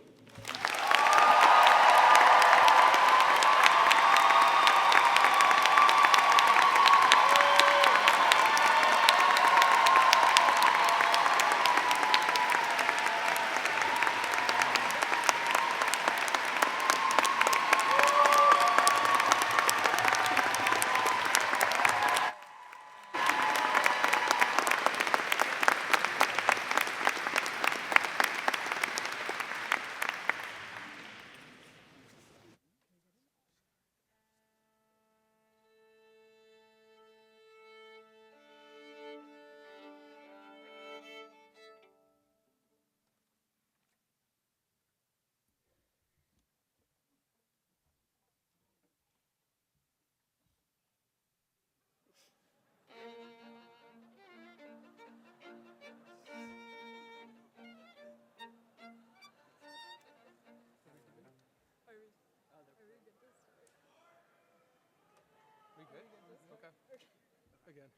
We good? Okay. Again.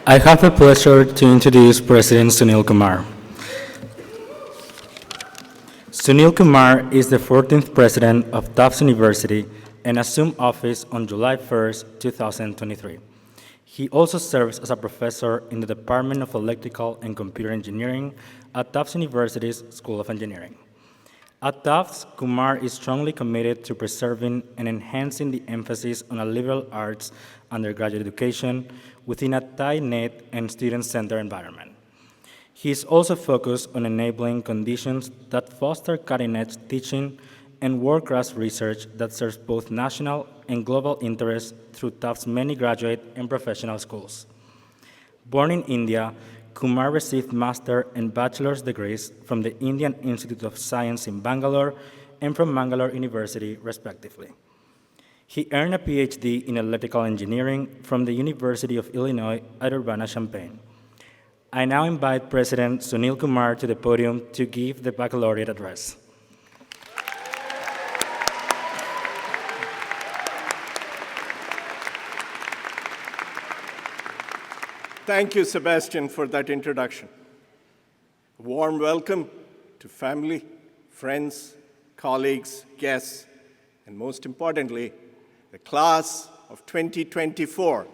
I have the pleasure to introduce President Sunil Kumar. Sunil Kumar is the 14th president of Tufts University and assumed office on July 1st, 2023. He also serves as a professor in the Department of Electrical and Computer Engineering at Tufts University's School of Engineering. At Tufts, Kumar is strongly committed to preserving and enhancing the emphasis on a liberal arts undergraduate education within a tight-knit and student-centered environment. He is also focused on enabling conditions that foster cutting-edge teaching and world-class research that serves both national and global interests through Tufts' many graduate and professional schools. Born in India, Kumar received master and bachelor's degrees from the Indian Institute of Science in Bangalore and from Mangalore University, respectively. He earned a PhD in electrical engineering from the University of Illinois at Urbana-Champaign. I now invite President Sunil Kumar to the podium to give the baccalaureate address. Thank you, Sebastian, for that introduction. A warm welcome to family, friends, colleagues, guests, and most importantly, the class of 2024.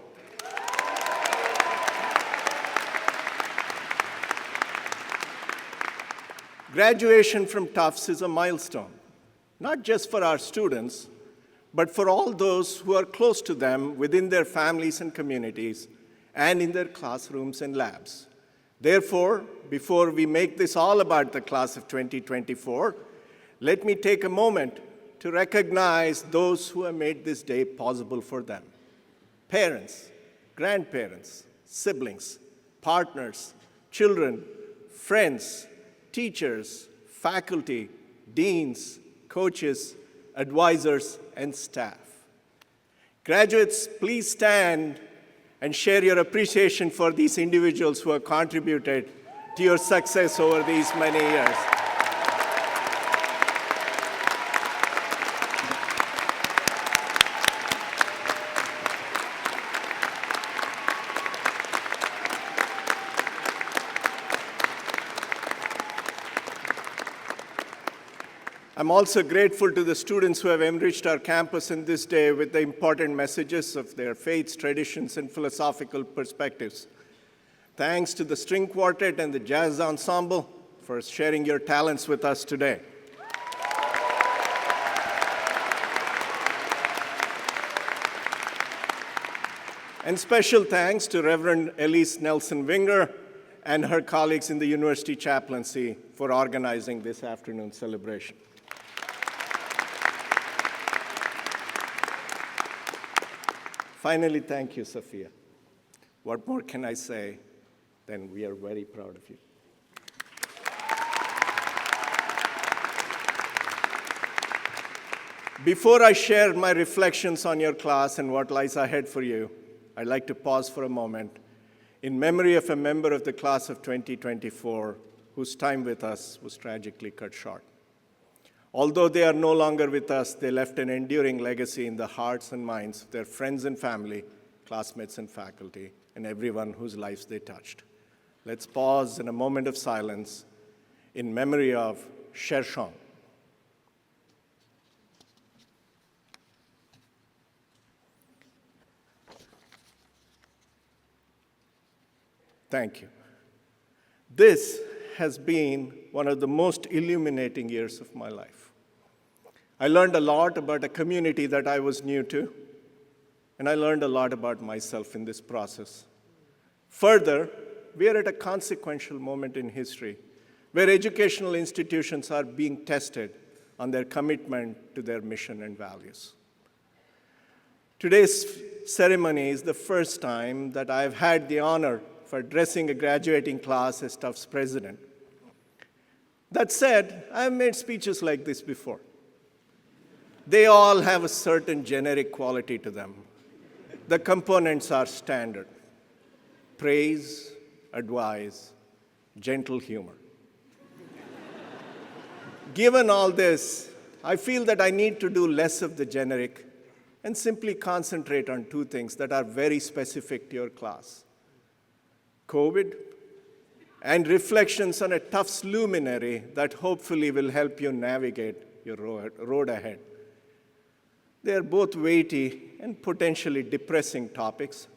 Graduation from Tufts is a milestone, not just for our students, but for all those who are close to them within their families and communities, and in their classrooms and labs. Therefore, before we make this all about the class of 2024, let me take a moment to recognize those who have made this day possible for them. Parents, grandparents, siblings, partners, children, friends, teachers, faculty, deans, coaches, advisors, and staff. Graduates, please stand and share your appreciation for these individuals who have contributed to your success over these many years. I'm also grateful to the students who have enriched our campus in this day with the important messages of their faiths, traditions, and philosophical perspectives. Thanks to the string quartet and the jazz ensemble for sharing your talents with us today. And special thanks to Reverend Elise Nelson Winger and her colleagues in the University Chaplaincy for organizing this afternoon celebration. Finally, thank you, Sophia. What more can I say than we are very proud of you. Before I share my reflections on your class and what lies ahead for you, I'd like to pause for a moment in memory of a member of the class of 2024 whose time with us was tragically cut short. Although they are no longer with us, they left an enduring legacy in the hearts and minds of their friends and family, classmates and faculty, and everyone whose lives they touched. Let's pause in a moment of silence in memory of Shershon. Thank you. This has been one of the most illuminating years of my life. I learned a lot about a community that I was new to, and I learned a lot about myself in this process. Further, we are at a consequential moment in history where educational institutions are being tested on their commitment to their mission and values. Today's ceremony is the first time that I've had the honor for addressing a graduating class as Tufts president. That said, I've made speeches like this before. They all have a certain generic quality to them. The components are standard: praise, advice, gentle humor. Given all this, I feel that I need to do less of the generic and simply concentrate on two things that are very specific to your class: COVID and reflections on a Tufts luminary that hopefully will help you navigate your road ahead. They are both weighty and potentially depressing topics,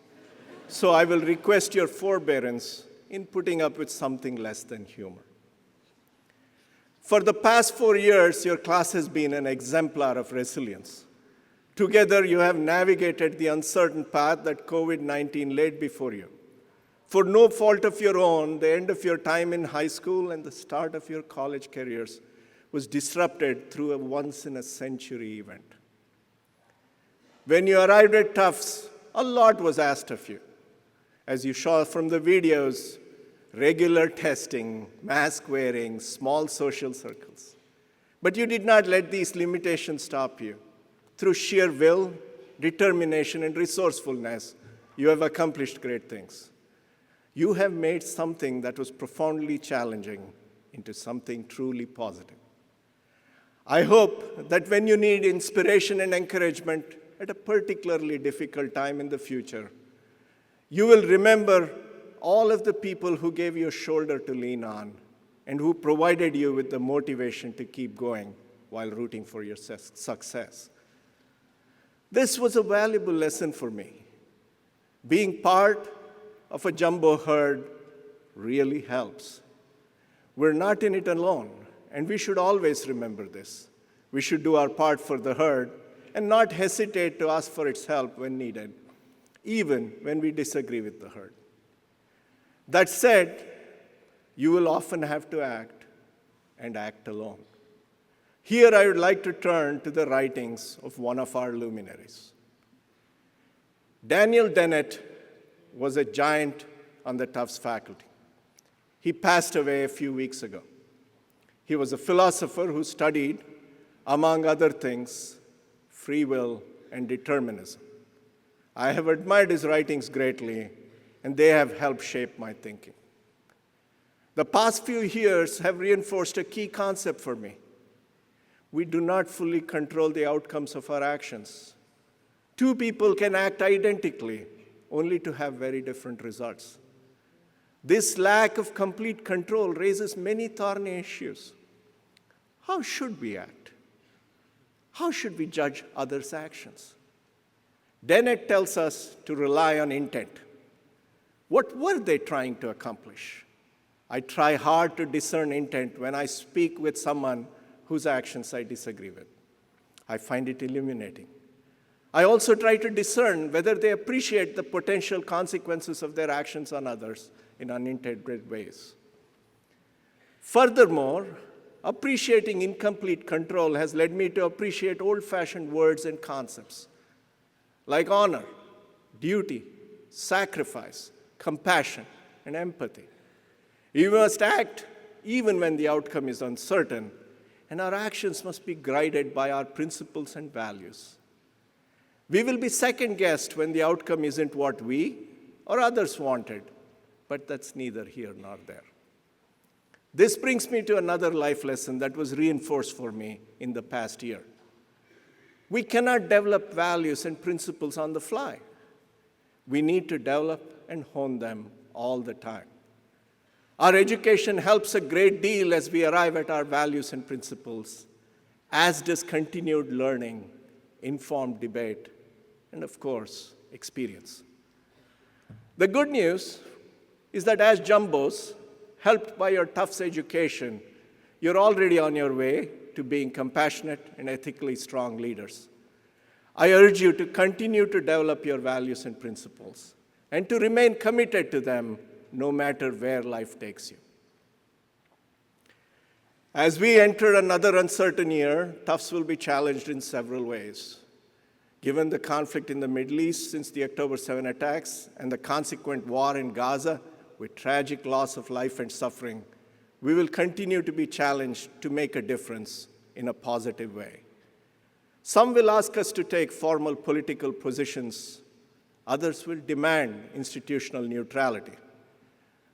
so I will request your forbearance in putting up with something less than humor. For the past 4 years, your class has been an exemplar of resilience. Together, you have navigated the uncertain path that COVID-19 laid before you. For no fault of your own, the end of your time in high school and the start of your college careers was disrupted through a once-in-a-century event. When you arrived at Tufts, a lot was asked of you. As you saw from the videos, regular testing, mask wearing, small social circles. But you did not let these limitations stop you. Through sheer will, determination, and resourcefulness, you have accomplished great things. You have made something that was profoundly challenging into something truly positive. I hope that when you need inspiration and encouragement at a particularly difficult time in the future, you will remember all of the people who gave you a shoulder to lean on and who provided you with the motivation to keep going while rooting for your success. This was a valuable lesson for me. Being part of a jumbo herd really helps. We're not in it alone, and we should always remember this. We should do our part for the herd and not hesitate to ask for its help when needed, even when we disagree with the herd. That said, you will often have to act and act alone. Here I would like to turn to the writings of one of our luminaries. Daniel Dennett was a giant on the Tufts faculty. He passed away a few weeks ago. He was a philosopher who studied, among other things, free will and determinism. I have admired his writings greatly, and they have helped shape my thinking. The past few years have reinforced a key concept for me. We do not fully control the outcomes of our actions. Two people can act identically, only to have very different results. This lack of complete control raises many thorny issues. How should we act? How should we judge others' actions? Dennett tells us to rely on intent. What were they trying to accomplish? I try hard to discern intent when I speak with someone whose actions I disagree with. I find it illuminating. I also try to discern whether they appreciate the potential consequences of their actions on others in unintended ways. Furthermore, appreciating incomplete control has led me to appreciate old-fashioned words and concepts like honor, duty, sacrifice, compassion, and empathy. We must act even when the outcome is uncertain, and our actions must be guided by our principles and values. We will be second-guessed when the outcome isn't what we or others wanted, but that's neither here nor there. This brings me to another life lesson that was reinforced for me in the past year. We cannot develop values and principles on the fly. We need to develop and hone them all the time. Our education helps a great deal as we arrive at our values and principles, as does continued learning, informed debate, and of course, experience. The good news is that as jumbos, helped by your Tufts education, you're already on your way to being compassionate and ethically strong leaders. I urge you to continue to develop your values and principles and to remain committed to them no matter where life takes you. As we enter another uncertain year, Tufts will be challenged in several ways. Given the conflict in the Middle East since the October 7 attacks and the consequent war in Gaza with tragic loss of life and suffering, we will continue to be challenged to make a difference in a positive way. Some will ask us to take formal political positions. Others will demand institutional neutrality.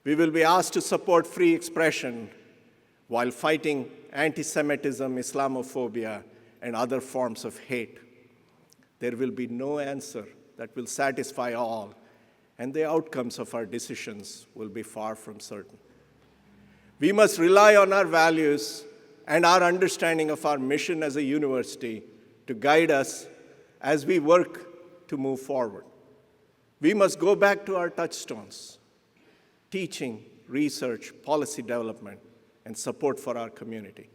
We will be asked to support free expression while fighting anti-Semitism, Islamophobia, and other forms of hate. There will be no answer that will satisfy all, and the outcomes of our decisions will be far from certain. We must rely on our values and our understanding of our mission as a university to guide us as we work to move forward. We must go back to our touchstones: teaching, research, policy development, and support for our community.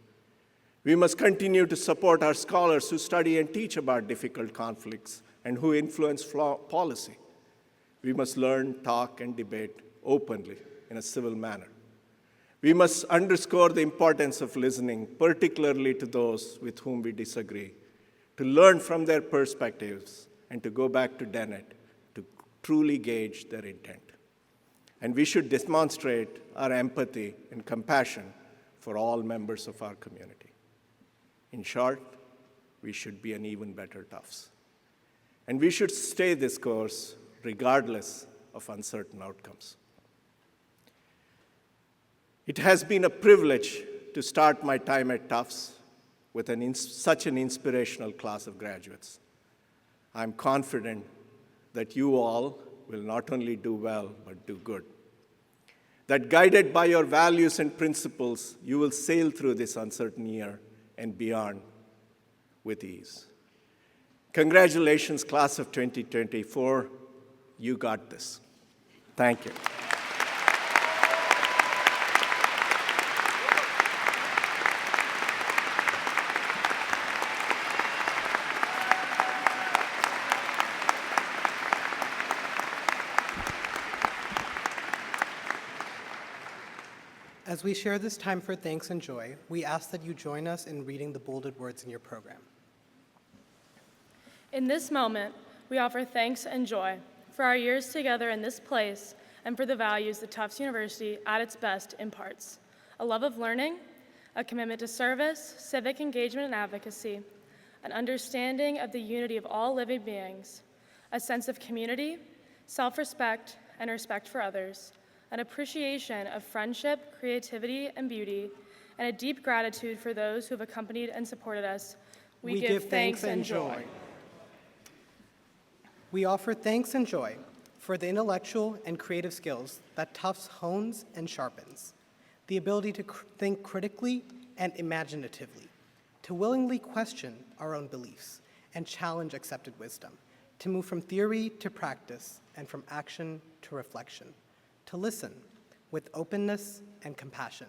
We must continue to support our scholars who study and teach about difficult conflicts and who influence policy. We must learn, talk, and debate openly in a civil manner. We must underscore the importance of listening, particularly to those with whom we disagree, to learn from their perspectives, and to go back to Dennett to truly gauge their intent. And we should demonstrate our empathy and compassion for all members of our community. In short, we should be an even better Tufts. And we should stay this course regardless of uncertain outcomes. It has been a privilege to start my time at Tufts with such an inspirational class of graduates. I'm confident that you all will not only do well, but do good. That guided by your values and principles, you will sail through this uncertain year and beyond with ease. Congratulations, class of 2024. You got this. Thank you. As we share this time for thanks and joy, we ask that you join us in reading the bolded words in your program. In this moment, we offer thanks and joy for our years together in this place and for the values that Tufts University at its best imparts: a love of learning, a commitment to service, civic engagement and advocacy, an understanding of the unity of all living beings, a sense of community, self-respect, and respect for others, an appreciation of friendship, creativity, and beauty, and a deep gratitude for those who have accompanied and supported us. We give thanks and joy. We offer thanks and joy for the intellectual and creative skills that Tufts hones and sharpens, the ability to think critically and imaginatively, to willingly question our own beliefs and challenge accepted wisdom, to move from theory to practice and from action to reflection, to listen with openness and compassion,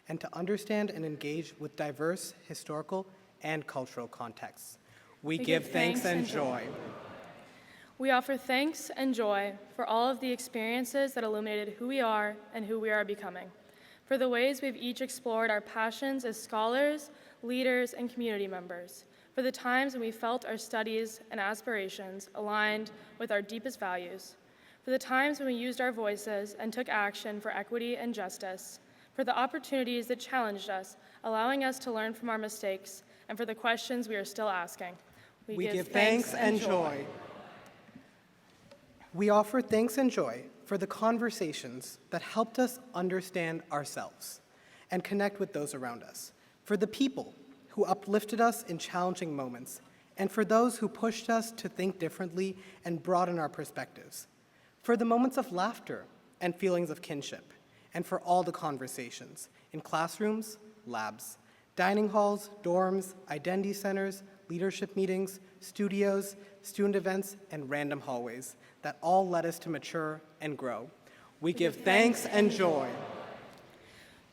and to understand and engage with diverse historical and cultural contexts. We give thanks and joy. We offer thanks and joy for all of the experiences that illuminated who we are and who we are becoming, for the ways we've each explored our passions as scholars, leaders, and community members, for the times when we felt our studies and aspirations aligned with our deepest values, for the times when we used our voices and took action for equity and justice, for the opportunities that challenged us, allowing us to learn from our mistakes, and for the questions we are still asking. We give thanks and joy. We offer thanks and joy for the conversations that helped us understand ourselves and connect with those around us, for the people who uplifted us in challenging moments, and for those who pushed us to think differently and broaden our perspectives, for the moments of laughter and feelings of kinship, and for all the conversations in classrooms, labs, dining halls, dorms, identity centers, leadership meetings, studios, student events, and random hallways that all led us to mature and grow. We give thanks and joy.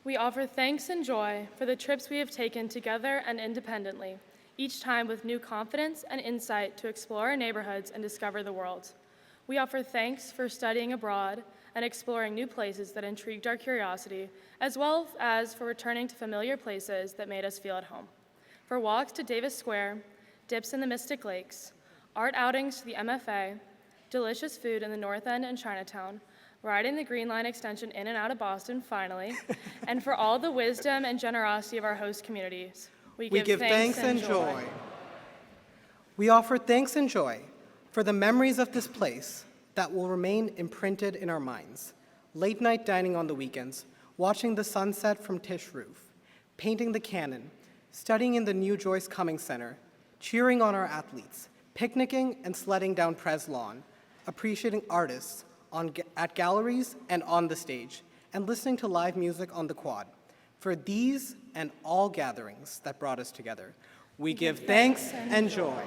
We offer thanks and joy for the trips we have taken together and independently, each time with new confidence and insight to explore our neighborhoods and discover the world. We offer thanks for studying abroad and exploring new places that intrigued our curiosity, as well as for returning to familiar places that made us feel at home. For walks to Davis Square, dips in the Mystic Lakes, art outings to the MFA, delicious food in the North End and Chinatown, riding the Green Line extension in and out of Boston finally, and for all the wisdom and generosity of our host communities. We give thanks and joy. We offer thanks and joy for the memories of this place that will remain imprinted in our minds. Late night dining on the weekends, watching the sunset from Tisch Roof, painting the cannon, studying in the new Joyce Cummings Center, cheering on our athletes, picnicking and sledding down Pres Lawn, appreciating artists at galleries and on the stage, and listening to live music on the quad. For these and all gatherings that brought us together, we give thanks and joy.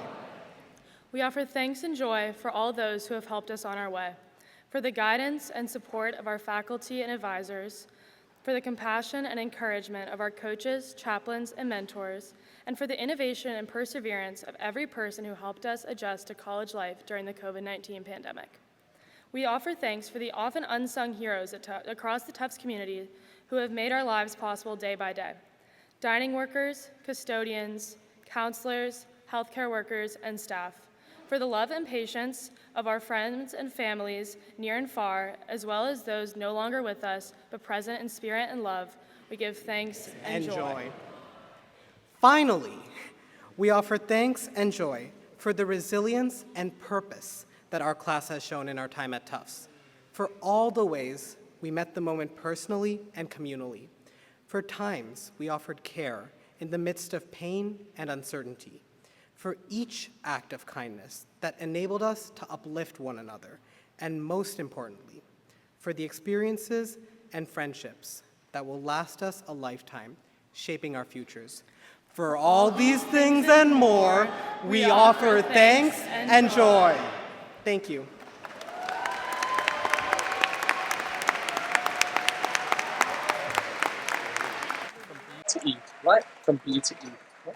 We offer thanks and joy for all those who have helped us on our way, for the guidance and support of our faculty and advisors, for the compassion and encouragement of our coaches, chaplains, and mentors, and for the innovation and perseverance of every person who helped us adjust to college life during the COVID-19 pandemic. We offer thanks for the often unsung heroes across the Tufts community who have made our lives possible day by day: dining workers, custodians, counselors, healthcare workers, and staff, for the love and patience of our friends and families near and far, as well as those no longer with us, but present in spirit and love. We give thanks and joy. Finally, we offer thanks and joy for the resilience and purpose that our class has shown in our time at Tufts, for all the ways we met the moment personally and communally, for times we offered care in the midst of pain and uncertainty, for each act of kindness that enabled us to uplift one another, and most importantly, for the experiences and friendships that will last us a lifetime, shaping our futures. For all these things and more, we offer thanks and joy. Thank you. To eat, right? From B to E. What?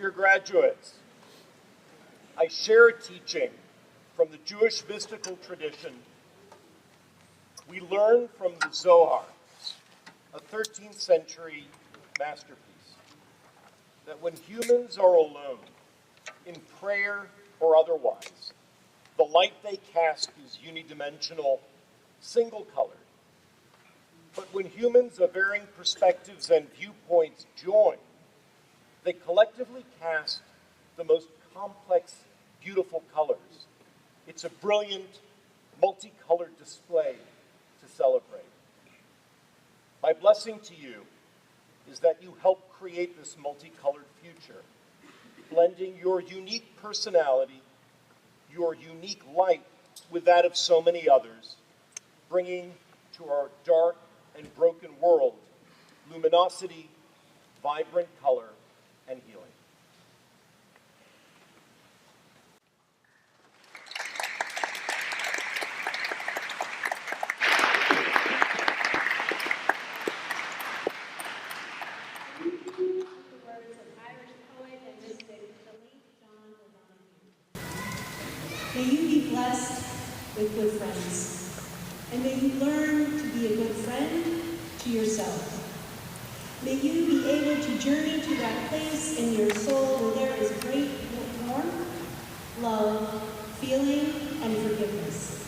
Dear graduates, I share a teaching from the Jewish mystical tradition. We learn from the Zohar, a 13th century masterpiece, that when humans are alone, in prayer or otherwise, the light they cast is unidimensional, single-colored. But when humans of varying perspectives and viewpoints join, they collectively cast the most complex, beautiful colors. It's a brilliant, multicolored display to celebrate. blessing to you is that you help create this multicolored future, blending your unique personality, your unique light with that of so many others, bringing to our dark and broken world luminosity, vibrant color, and healing. May you be blessed with good friends, and may you learn to be a good friend to yourself. May you be able to journey to that place in your soul where there is great warmth, love, feeling, and forgiveness.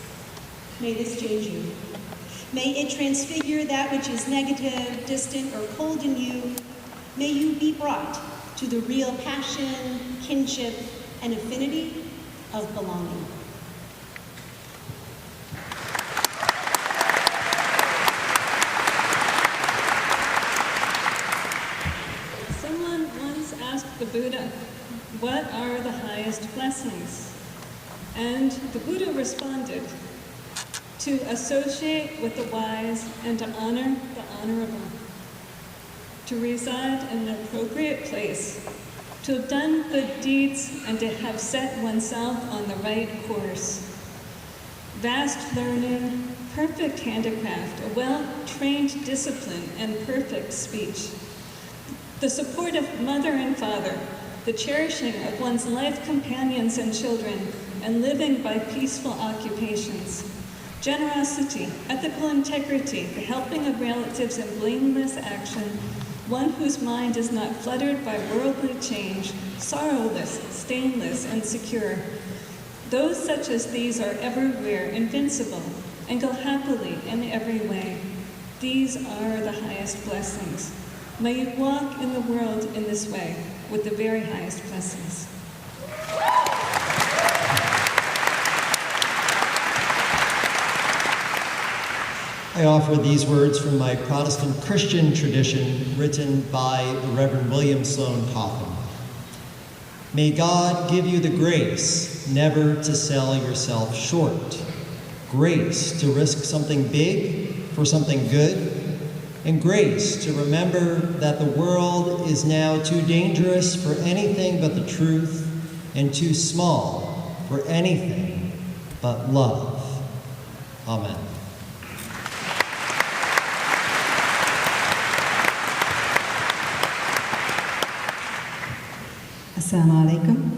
May this change you. May it transfigure that which is negative, distant, or cold in you. May you be brought to the real passion, kinship, and affinity of belonging. Someone once asked the Buddha, "What are the highest blessings?" And the Buddha responded, "To associate with the wise and to honor the honorable, to reside in an appropriate place, to have done good deeds and to have set oneself on the right course. Vast learning, perfect handicraft, a well-trained discipline, and perfect speech. The support of mother and father, the cherishing of one's life companions and children, and living by peaceful occupations. Generosity, ethical integrity, the helping of relatives and blameless action, one whose mind is not fluttered by worldly change, sorrowless, stainless, and secure. Those such as these are everywhere invincible and go happily in every way. These are the highest blessings. May you walk in the world in this way with the very highest blessings." I offer these words from my Protestant Christian tradition written by the Reverend William Sloane Coffin. May God give you the grace never to sell yourself short, grace to risk something big for something good, and grace to remember that the world is now too dangerous for anything but the truth and too small for anything but love. Amen. Assalamu alaikum.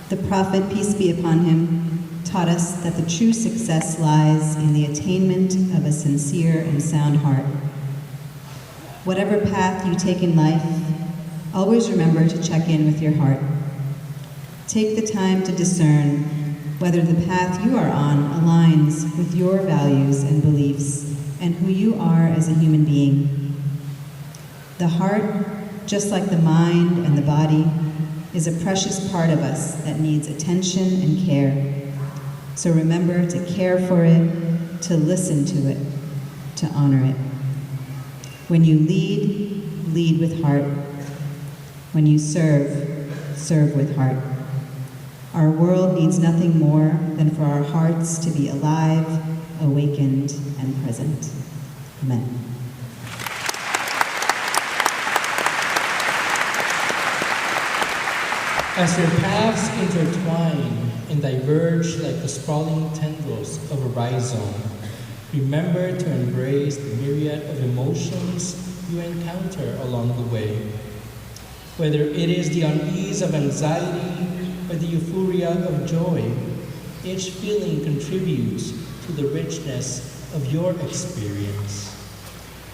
The Prophet, peace be upon him, taught us that the true success lies in the attainment of a sincere and sound heart. Whatever path you take in life, always remember to check in with your heart. Take the time to discern whether the path you are on aligns with your values and beliefs and who you are as a human being. The heart, just like the mind and the body, is a precious part of us that needs attention and care. So remember to care for it, to listen to it, to honor it. When you lead, lead with heart. When you serve, serve with heart. Our world needs nothing more than for our hearts to be alive, awakened, and present. Amen. As your paths intertwine and diverge like the sprawling tendrils of a rhizome, remember to embrace the myriad of emotions you encounter along the way. Whether it is the unease of anxiety or the euphoria of joy, each feeling contributes to the richness of your experience.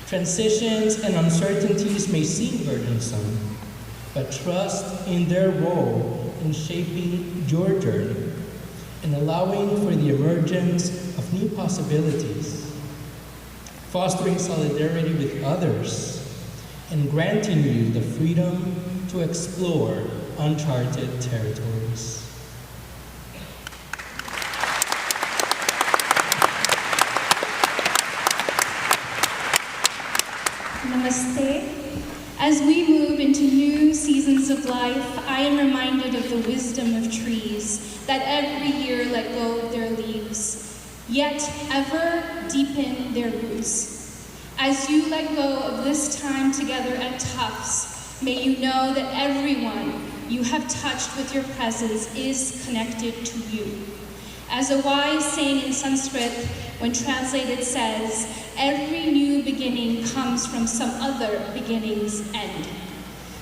Transitions and uncertainties may seem burdensome, but trust in their role in shaping your journey and allowing for the emergence of new possibilities, fostering solidarity with others, and granting you the freedom to explore uncharted territories. Namaste. As we move into new seasons of life, I am reminded of the wisdom of trees that every year let go of their leaves, yet ever deepen their roots. As you let go of this time together at Tufts, may you know that everyone you have touched with your presence is connected to you. As a wise saying in Sanskrit, when translated, says, every new beginning comes from some other beginning's end.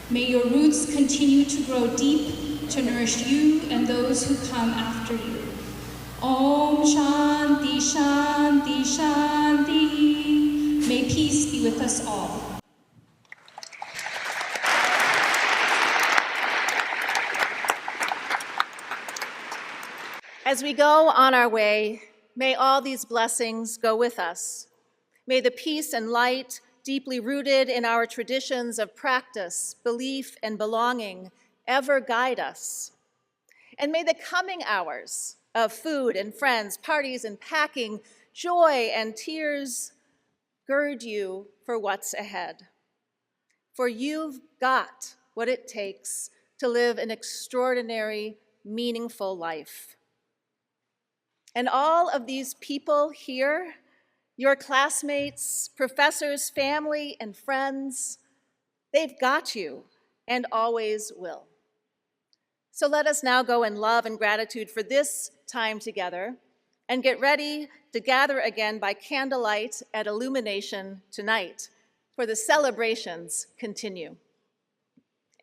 May your roots continue to grow deep to nourish you and those who come after you. Om Shanti Shanti Shanti. May peace be with us all. As we go on our way, may all these blessings go with us. May the peace and light deeply rooted in our traditions of practice, belief, and belonging ever guide us. And may the coming hours of food and friends, parties and packing, joy and tears gird you for what's ahead. For you've got what it takes to live an extraordinary, meaningful life. And all of these people here, your classmates, professors, family, and friends, they've got you and always will. So let us now go in love and gratitude for this time together and get ready to gather again by candlelight at illumination tonight, for the celebrations continue.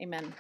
Amen.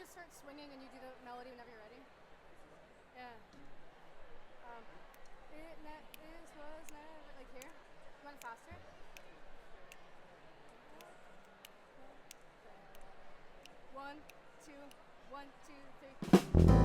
just start swinging and you do the melody whenever you're ready? Yeah. This was never, like here. You want it faster? 1, 2, 1, 2, 3.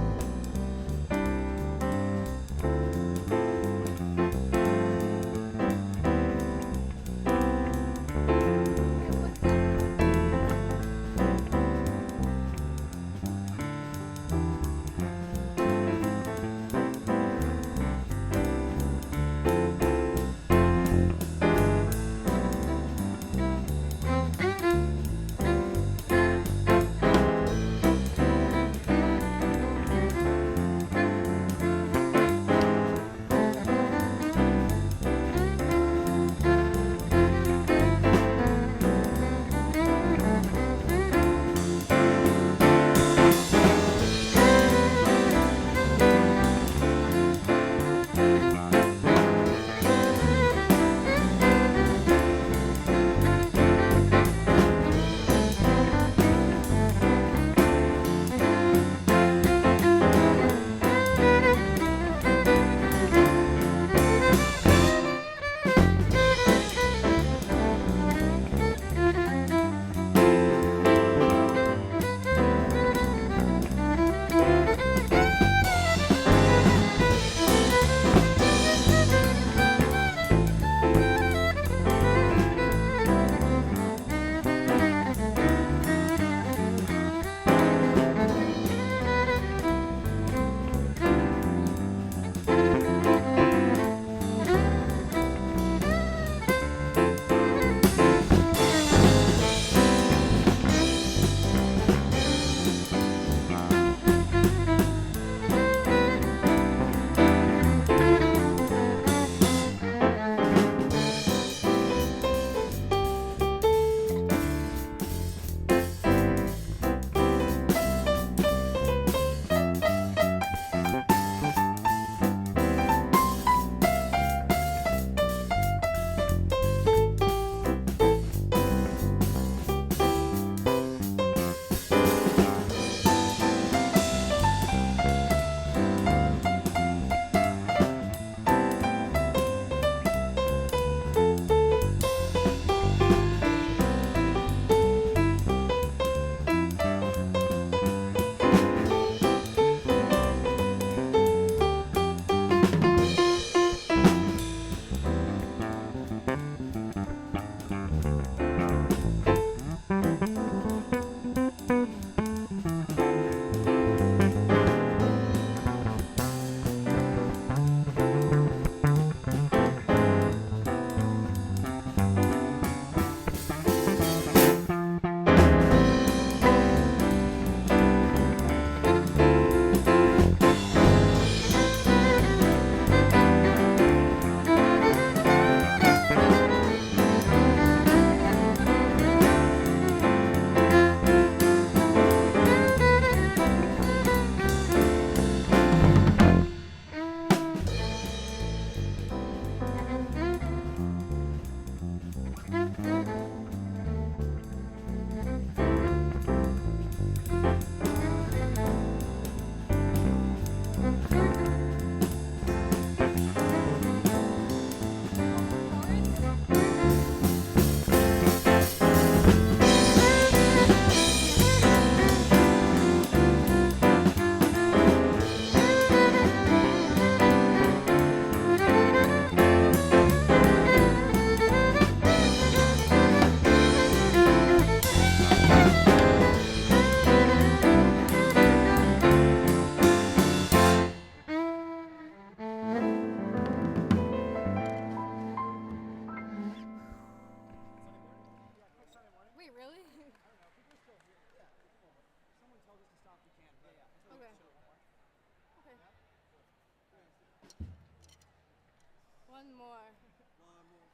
One more.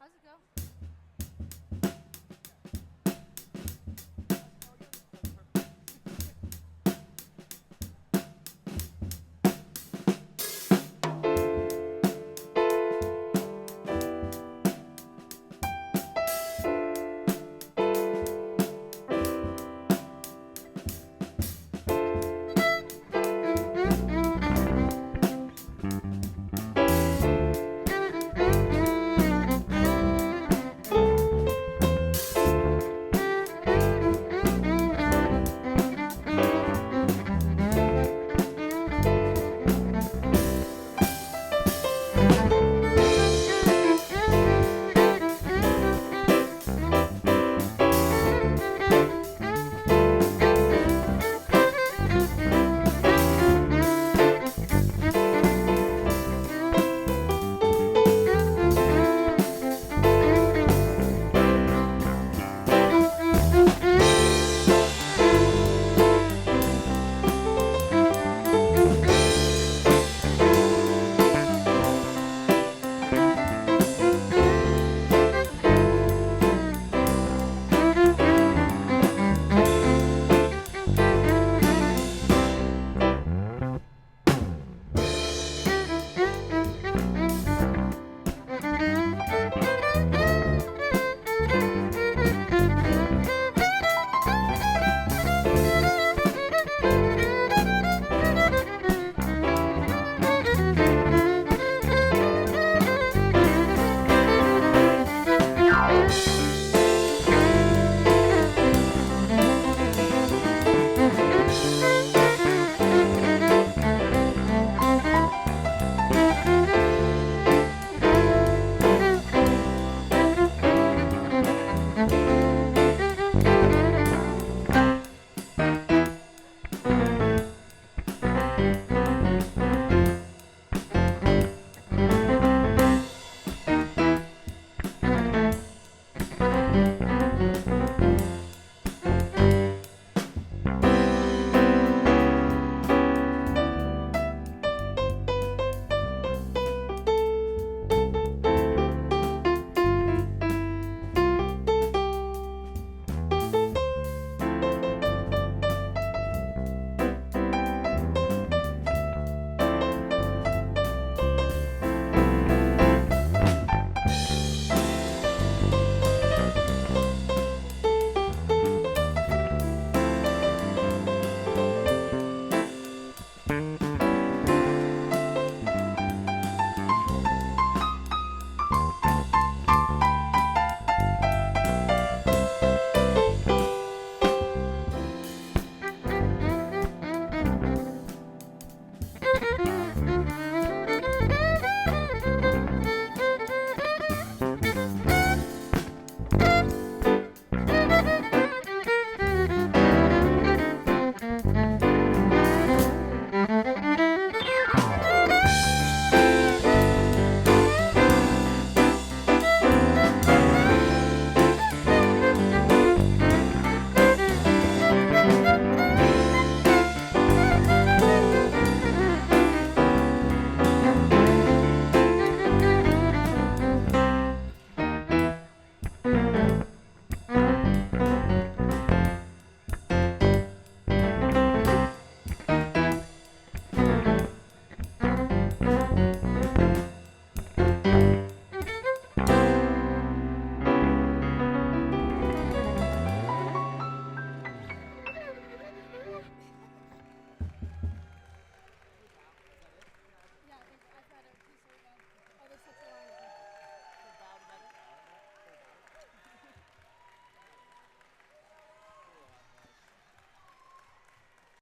How's it go?